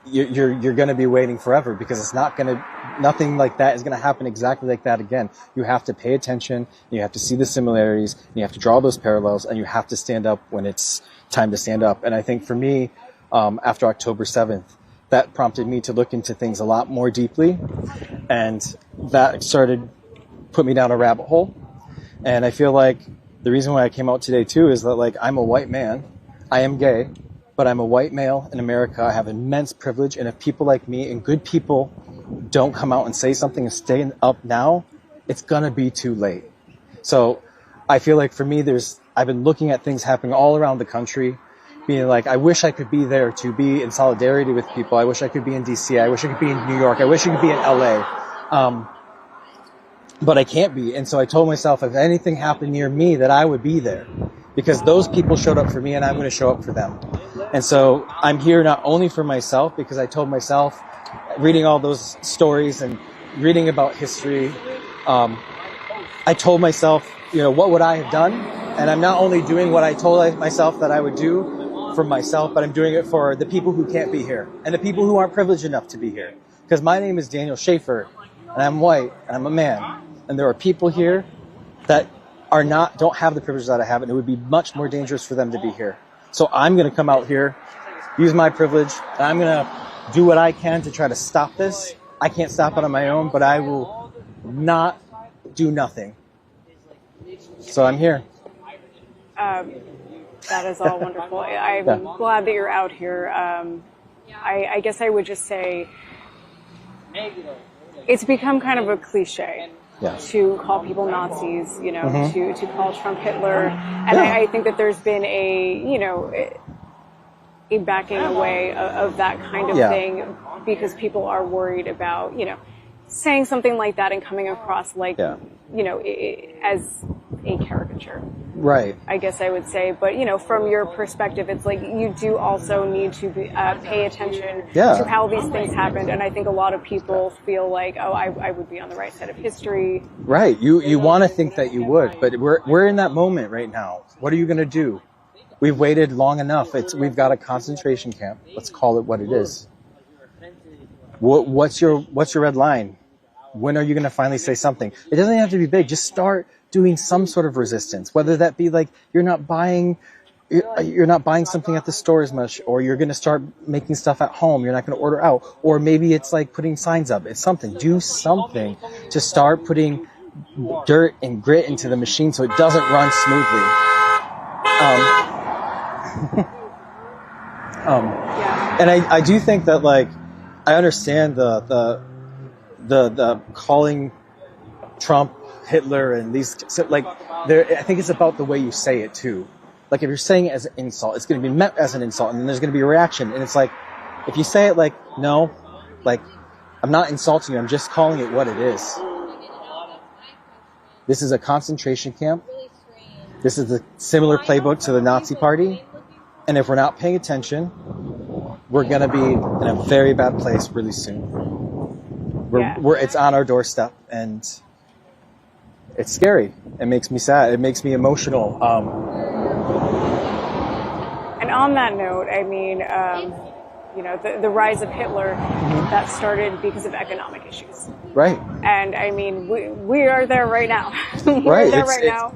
you're going to be waiting forever, because it's nothing like that is going to happen exactly like that again. You have to pay attention, you have to see the similarities, and you have to draw those parallels, and you have to stand up when it's time to stand up. And I think for me, after October 7th, that prompted me to look into things a lot more deeply, and that put me down a rabbit hole. And I feel like the reason why I came out today too is that, like, I'm a white man, I am gay, but I'm a white male in America. I have immense privilege, and if people like me and good people don't come out and say something and stay up now, it's gonna be too late. So I feel like for me, I've been looking at things happening all around the country, being like, I wish I could be there to be in solidarity with people. I wish I could be in DC. I wish I could be in New York. I wish I could be in LA. But I can't be. And so I told myself, if anything happened near me, that I would be there, because those people showed up for me and I'm going to show up for them. And so I'm here not only for myself, because I told myself, reading all those stories and reading about history, I told myself, what would I have done? And I'm not only doing what I told myself that I would do for myself, but I'm doing it for the people who can't be here and the people who aren't privileged enough to be here. Because my name is Daniel Schaefer, and I'm white, and I'm a man, and there are people here that don't have the privilege that I have, and it would be much more dangerous for them to be here. So I'm going to come out here, use my privilege, and I'm going to do what I can to try to stop this. I can't stop it on my own, but I will not do nothing. So I'm here. That is all wonderful. I'm glad that you're out here. I guess I would just say it's become kind of a cliche to call people Nazis, to call Trump Hitler. And I think that there's been a backing away of that kind of thing, because people are worried about, saying something like that and coming across like, as a caricature. Right. I guess I would say, but from your perspective, it's like you do also need to pay attention to how these things happened, and I think a lot of people feel like, oh, I would be on the right side of history. Right. You want to think that you would, but we're in that moment right now. What are you going to do? We've waited long enough. We've got a concentration camp. Let's call it what it is. What's your red line? When are you going to finally say something? It doesn't have to be big. Just start doing some sort of resistance, whether that be like you're not buying something at the store as much, or you're going to start making stuff at home. You're not going to order out, or maybe it's like putting signs up. It's something. Do something to start putting dirt and grit into the machine so it doesn't run smoothly. And I do think that, like, I understand the calling Trump Hitler and these, so, like, I think it's about the way you say it too. Like, if you're saying it as an insult, it's going to be met as an insult, and then there's going to be a reaction. And it's like, if you say it like, no, like, I'm not insulting you, I'm just calling it what it is. This is a concentration camp. This is a similar playbook to the Nazi Party. And if we're not paying attention, we're going to be in a very bad place really soon. It's on our doorstep, and it's scary. It makes me sad. It makes me emotional. And on that note, I mean, you know, the rise of Hitler, that started because of economic issues. Right. And I mean, we are there right now. Right. There right now.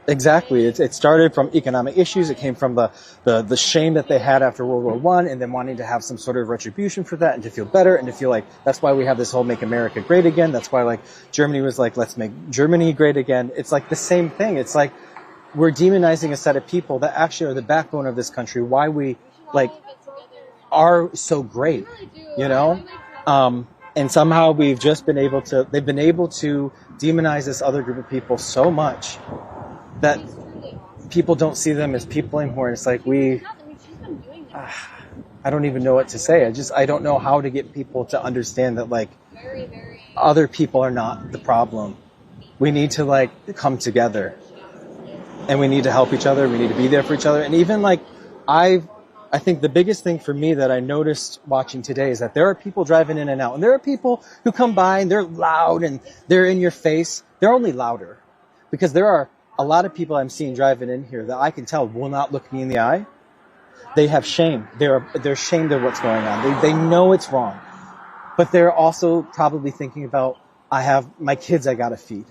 Exactly. It started from economic issues. It came from the shame that they had after World War I, and then wanting to have some sort of retribution for that and to feel better and to feel like that's why we have this whole Make America Great Again. That's why like Germany was like, let's make Germany great again. It's like the same thing. It's like we're demonizing a set of people that actually are the backbone of this country. Why we like are so great, you know? And somehow they've been able to demonize this other group of people so much that people don't see them as people anymore. It's like I don't even know what to say. I don't know how to get people to understand that like other people are not the problem. We need to like come together, and we need to help each other. We need to be there for each other. And even like I think the biggest thing for me that I noticed watching today is that there are people driving in and out, and there are people who come by and they're loud and they're in your face. They're only louder because there are a lot of people I'm seeing driving in here that I can tell will not look me in the eye. They have shame. They're ashamed of what's going on. They know it's wrong, but they're also probably thinking about, I have my kids I gotta feed.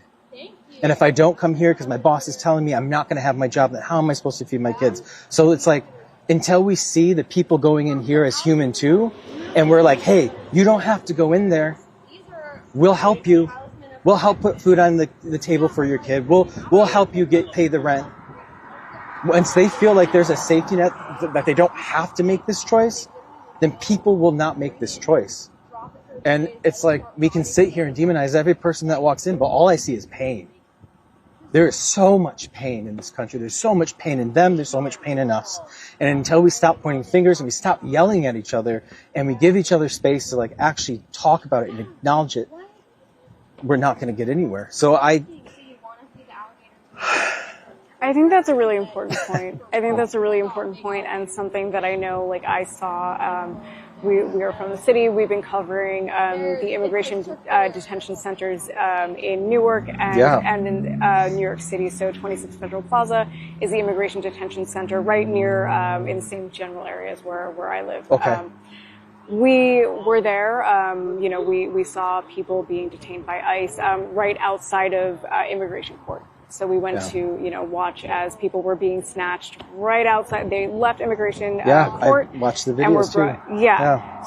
And if I don't come here because my boss is telling me I'm not going to have my job, then how am I supposed to feed my kids? So it's like, until we see the people going in here as human too, and we're like, hey, you don't have to go in there. We'll help you. We'll help put food on the table for your kid. We'll help you pay the rent. Once they feel like there's a safety net that they don't have to make this choice, then people will not make this choice. And it's like, we can sit here and demonize every person that walks in, but all I see is pain. There is so much pain in this country. There's so much pain in them. There's so much pain in us. And until we stop pointing fingers and we stop yelling at each other and we give each other space to like actually talk about it and acknowledge it, we're not going to get anywhere. So I think that's a really important point. I think that's a really important point, and something that I know, like I saw, we are from the city. We've been covering the immigration detention centers in Newark and in New York City. So 26 Federal Plaza is the immigration detention center right near in the same general areas where I live. Okay. We were there. You know, we saw people being detained by ICE right outside of immigration court. So we went to, you know, watch as people were being snatched right outside. They left immigration court. I watched the videos too.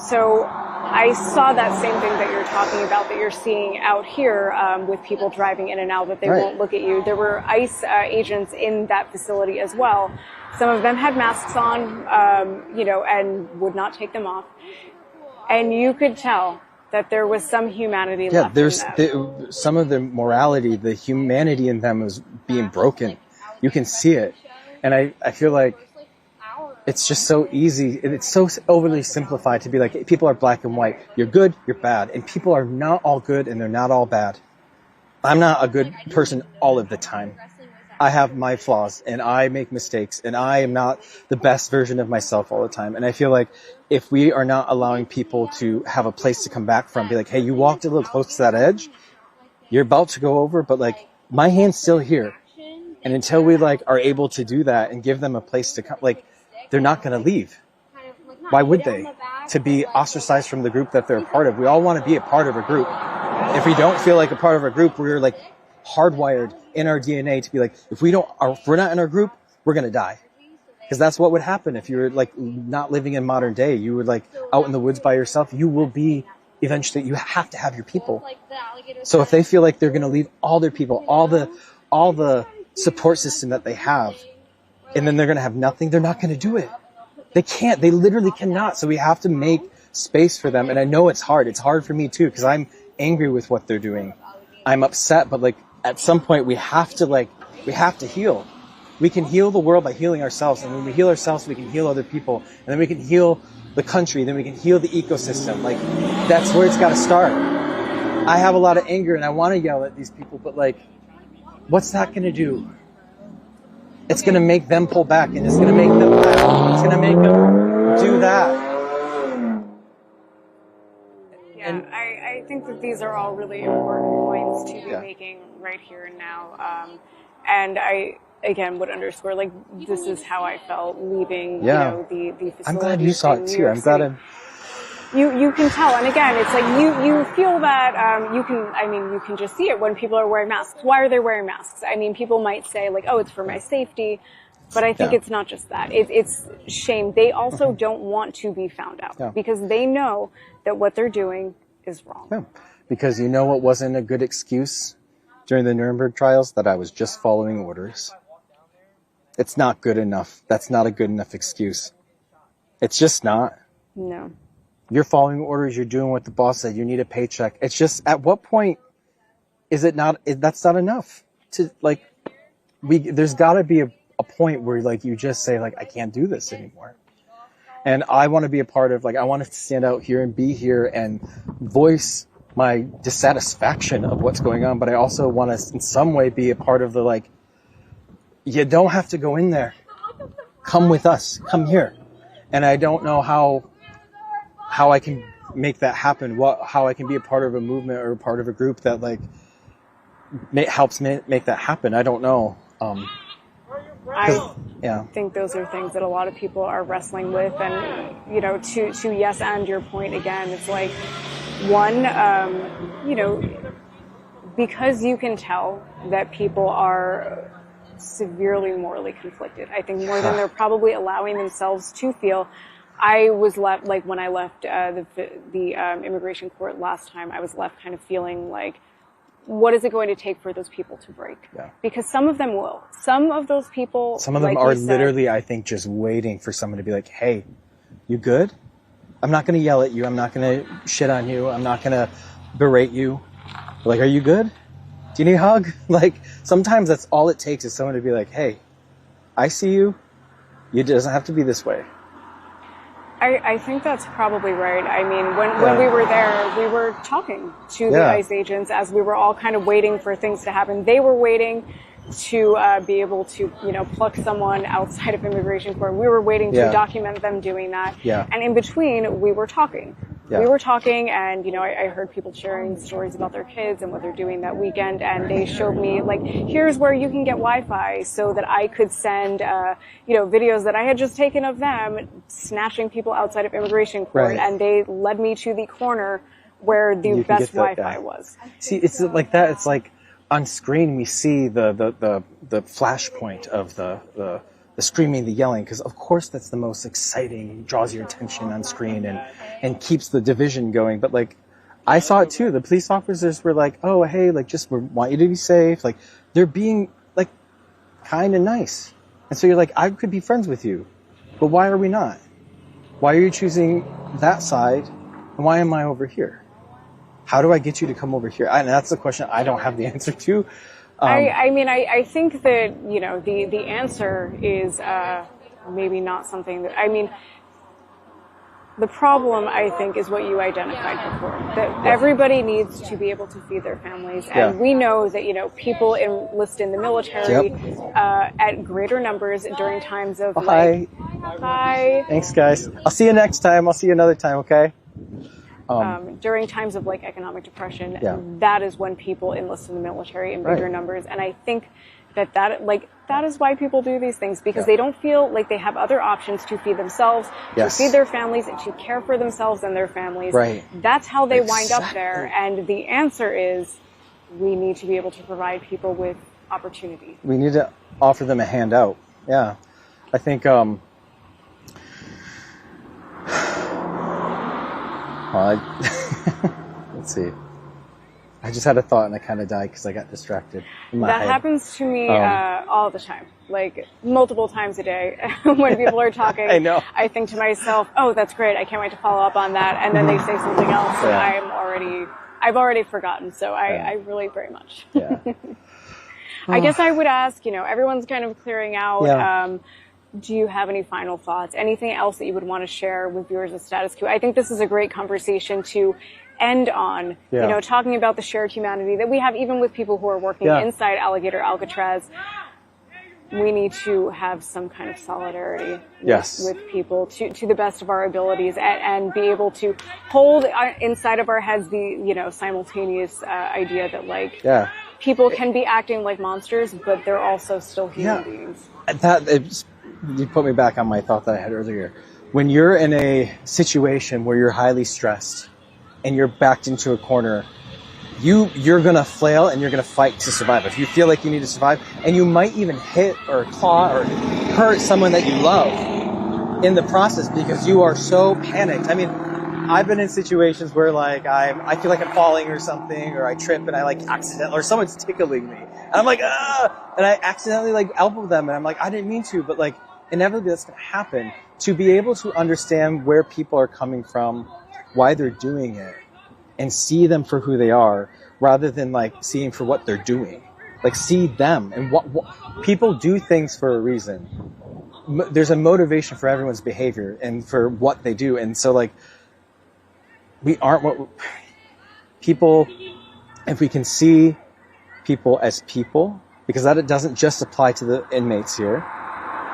So I saw that same thing that you're talking about, that you're seeing out here with people driving in and out, that they won't look at you. There were ICE agents in that facility as well. Some of them had masks on, you know, and would not take them off. And you could tell that there was some humanity left in them. Some of the morality, the humanity in them was being broken. You can see it. And I feel like it's just so easy. It's so overly simplified to be like, people are black and white. You're good, you're bad. And people are not all good and they're not all bad. I'm not a good person all of the time. I have my flaws and I make mistakes and I am not the best version of myself all the time. And I feel like if we are not allowing people to have a place to come back from, be like, hey, you walked a little close to that edge, you're about to go over, but like my hand's still here. And until we like are able to do that and give them a place to come, like they're not going to leave. Why would they? To be ostracized from the group that they're a part of. We all want to be a part of a group. If we don't feel like a part of a group, we're like hardwired in our DNA to be like, if we're not in our group, we're going to die. Because that's what would happen if you were like not living in modern day. You were like out in the woods by yourself. You will be eventually, you have to have your people. So if they feel like they're going to leave all their people, all the support system that they have, and then they're going to have nothing, they're not going to do it. They can't. They literally cannot. So we have to make space for them. And I know it's hard. It's hard for me too, because I'm angry with what they're doing. I'm upset, but like at some point we have to heal. We can heal the world by healing ourselves, and when we heal ourselves, we can heal other people, and then we can heal the country, then we can heal the ecosystem. Like, that's where it's got to start. I have a lot of anger, and I want to yell at these people, but like, what's that going to do? It's going to make them pull back, and it's going to make them laugh. It's going to make them do that. Yeah, I think that these are all really important points to be making right here and now. And I, again, would underscore, like, this is how I felt leaving, you know, the facility. I'm glad you saw it too. I'm glad You can tell, and again, it's like you feel that you can just see it when people are wearing masks. Why are they wearing masks? I mean, people might say like, oh, it's for my safety, but I think it's not just that. It's shame. They also don't want to be found out because they know that what they're doing is wrong. Yeah. Because you know what wasn't a good excuse during the Nuremberg trials? That I was just following orders. It's not good enough. That's not a good enough excuse. It's just not. No. You're following orders. You're doing what the boss said. You need a paycheck. It's just, at what point is it not? That's not enough. To like, there's got to be a point where like you just say like, I can't do this anymore. And I want to be a part of, like, I want to stand out here and be here and voice my dissatisfaction of what's going on. But I also want to in some way be a part of the, like, you don't have to go in there. Come with us. Come here. And I don't know how I can make that happen. How I can be a part of a movement or a part of a group that like helps make that happen. I don't know. I think those are things that a lot of people are wrestling with, and you know, to yes and your point again, it's like one, you know, because you can tell that people are severely morally conflicted. I think more than they're probably allowing themselves to feel. I was left, like when I left the immigration court last time, I was left kind of feeling like, what is it going to take for those people to break? Yeah. Because some of them will. Some of those people, some of them are literally, I think, just waiting for someone to be like, hey, you good? I'm not going to yell at you. I'm not going to shit on you. I'm not going to berate you. Like, are you good? Do you need a hug? Like, sometimes that's all it takes is someone to be like, hey, I see you. It doesn't have to be this way. I think that's probably right. I mean, when we were there, we were talking to the ICE agents as we were all kind of waiting for things to happen. They were waiting to be able to, you know, pluck someone outside of immigration court. We were waiting to document them doing that. Yeah. And in between, we were talking. Yeah. We were talking, and, you know, I heard people sharing stories about their kids and what they're doing that weekend, and they showed me, like, here's where you can get Wi-Fi so that I could send, you know, videos that I had just taken of them snatching people outside of immigration court, and they led me to the corner where the best Wi-Fi was. See, it's like that. It's like on screen we see the flashpoint of the screaming, the yelling, because of course that's the most exciting, draws your attention on screen and keeps the division going. But like, I saw it too. The police officers were like, oh, hey, like, just we want you to be safe. Like, they're being like kind and nice. And so you're like, I could be friends with you, but why are we not? Why are you choosing that side? And why am I over here? How do I get you to come over here? And that's the question I don't have the answer to. I mean, I think that, you know, the answer is maybe not something that, I mean, the problem, I think, is what you identified before, that everybody needs to be able to feed their families. And we know that, you know, people enlist in the military at greater numbers during times of Hi. Thanks, guys. I'll see you next time. I'll see you another time, okay? During times of like economic depression, that is when people enlist in the military in bigger numbers. And I think that is why people do these things, because they don't feel like they have other options to feed themselves, to feed their families, and to care for themselves and their families. Right. That's how they wind up there. And the answer is we need to be able to provide people with opportunity. We need to offer them a handout. Yeah. I think, let's see. I just had a thought and I kind of died because I got distracted in my head. Happens to me all the time, like multiple times a day. When people are talking, I know. I think to myself, "Oh, that's great! I can't wait to follow up on that." And then they say something else, and I've already forgotten. So I really very much. I guess I would ask, everyone's kind of clearing out. Yeah. Do you have any final thoughts? Anything else that you would want to share with viewers of Status Coup? I think this is a great conversation to end on, talking about the shared humanity that we have even with people who are working inside Alligator Alcatraz. We need to have some kind of solidarity with people to the best of our abilities and be able to hold inside of our heads the, simultaneous idea that people can be acting like monsters, but they're also still human beings. You put me back on my thought that I had earlier. When you're in a situation where you're highly stressed and you're backed into a corner, you're going to flail and you're going to fight to survive. If you feel like you need to survive, and you might even hit or claw or hurt someone that you love in the process because you are so panicked. I mean, I've been in situations where I feel like I'm falling or something, or I trip and I accidentally, or someone's tickling me and I'm like, ah, and I accidentally elbow them and I'm like, I didn't mean to, but inevitably that's going to happen. To be able to understand where people are coming from, why they're doing it, and see them for who they are, rather than seeing for what they're doing. See them and what people do things for a reason. There's a motivation for everyone's behavior and for what they do, and so we aren't what people. If we can see people as people, because that it doesn't just apply to the inmates here.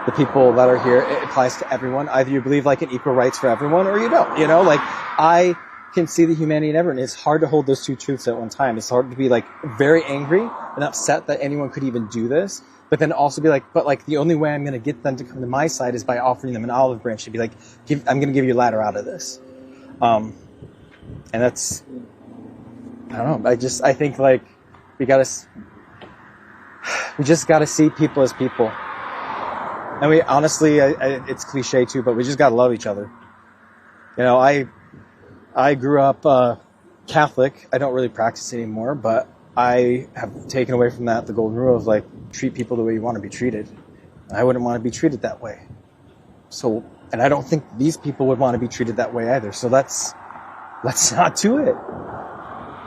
The people that are here, it applies to everyone. Either you believe in equal rights for everyone or you don't. I can see the humanity in everyone. It's hard to hold those two truths at one time. It's hard to be very angry and upset that anyone could even do this, but then also be but the only way I'm going to get them to come to my side is by offering them an olive branch to be I'm going to give you a ladder out of this. And that's, I don't know. I think we just got to see people as people. And we honestly, it's cliche too, but we just got to love each other. I grew up Catholic. I don't really practice anymore, but I have taken away from that the golden rule of treat people the way you want to be treated. I wouldn't want to be treated that way. So, and I don't think these people would want to be treated that way either. So let's not do it.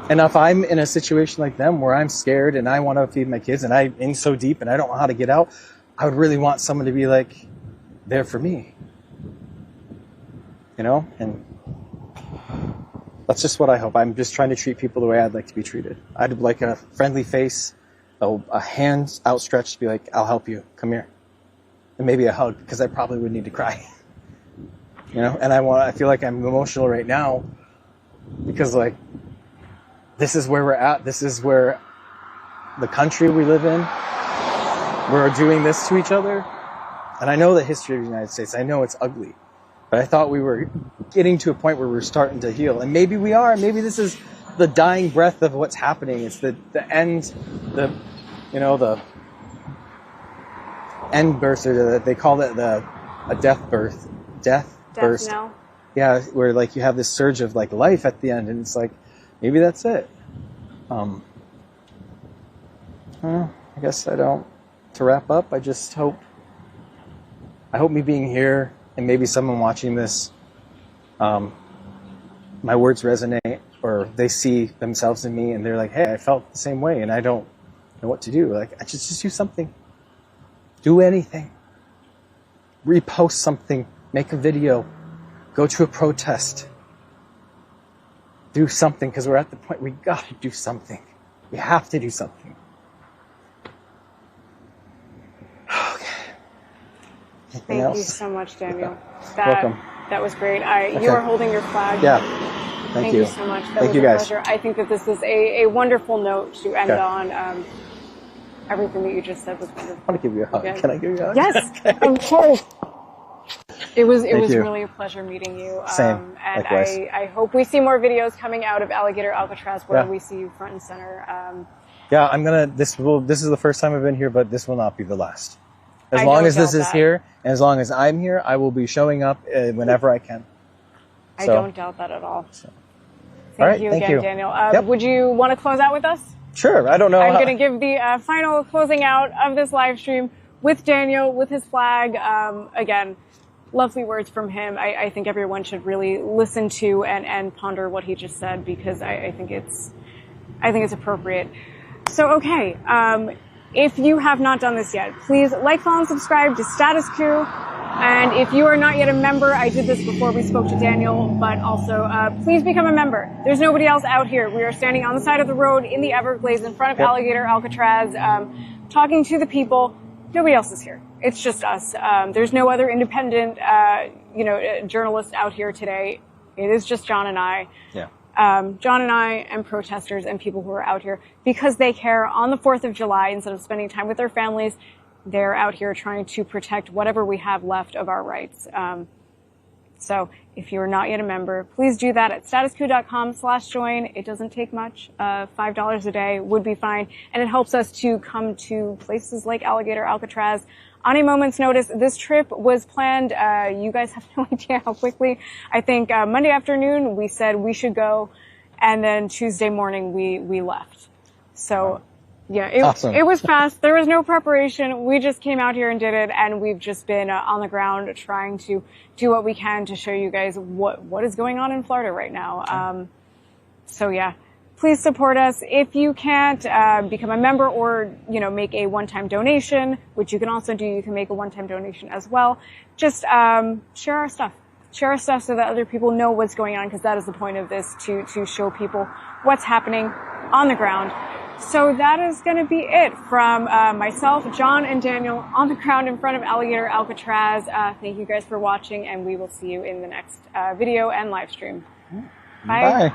And if I'm in a situation like them where I'm scared and I want to feed my kids and I'm in so deep and I don't know how to get out, I would really want someone to be there for me. And that's just what I hope. I'm just trying to treat people the way I'd like to be treated. I'd like a friendly face, a hand outstretched to be I'll help you, come here. And maybe a hug, because I probably would need to cry. And I feel like I'm emotional right now because this is where we're at. This is where the country we live in, we're doing this to each other. And I know the history of the United States. I know it's ugly. But I thought we were getting to a point where we're starting to heal. And maybe we are. Maybe this is the dying breath of what's happening. It's the end, the end birth, or they call it a death birth. Death burst. Now. Yeah, where you have this surge of life at the end. And it's maybe that's it. I guess I don't. To wrap up, I just hope me being here and maybe someone watching this, my words resonate, or they see themselves in me and they're hey, I felt the same way and I don't know what to do. I just do something. Do anything. Repost something. Make a video. Go to a protest. Do something, because we're at the point we got to do something. We have to do something. Thank you so much, Daniel. Welcome. That was great. You are holding your flag. Yeah. Thank you. You so much. That Thank was you, a guys. pleasure. I think that this is a wonderful note to end on. Everything that you just said was wonderful. I want to give you a hug. Again. Can I give you a hug? Yes, of course. It was Thank you. really a pleasure meeting you. Same. And Likewise. I hope we see more videos coming out of Alligator Alcatraz where we see you front and center. Yeah, this is the first time I've been here, but this will not be the last. As I long don't as this doubt is that. here, and as long as I'm here, I will be showing up whenever I can. I So- don't doubt that at all. Thank All right, you thank again, you. Daniel. Yep. Would you want to close out with us? Sure, I don't know. I'm going to give the final closing out of this live stream with Daniel, with his flag. Again, lovely words from him. I think everyone should really listen to and ponder what he just said, because I think it's appropriate. So, okay. If you have not done this yet, please like, follow, and subscribe to Status Coup. And if you are not yet a member, I did this before we spoke to Daniel, but also please become a member. There's nobody else out here. We are standing on the side of the road in the Everglades in front of Alligator Alcatraz, talking to the people. Nobody else is here. It's just us. There's no other independent, journalists out here today. It is just John and I. Yeah. John and I and protesters and people who are out here because they care on the 4th of July instead of spending time with their families. They're out here trying to protect whatever we have left of our rights. So if you're not yet a member, please do that at statuscoup.com/join. It doesn't take much. $5 a day would be fine. And it helps us to come to places like Alligator Alcatraz on a moment's notice. This trip was planned. You guys have no idea how quickly. I think Monday afternoon we said we should go. And then Tuesday morning we left. So yeah, it was fast. There was no preparation. We just came out here and did it, and we've just been on the ground trying to do what we can to show you guys what is going on in Florida right now. So yeah, please support us. If you can't become a member or make a one-time donation, which you can also do, you can make a one-time donation as well. Just share our stuff. Share our stuff so that other people know what's going on, because that is the point of this, to show people what's happening on the ground. So that is going to be it from myself, John, and Daniel on the ground in front of Alligator Alcatraz. Thank you guys for watching, and we will see you in the next video and live stream. Bye. Bye.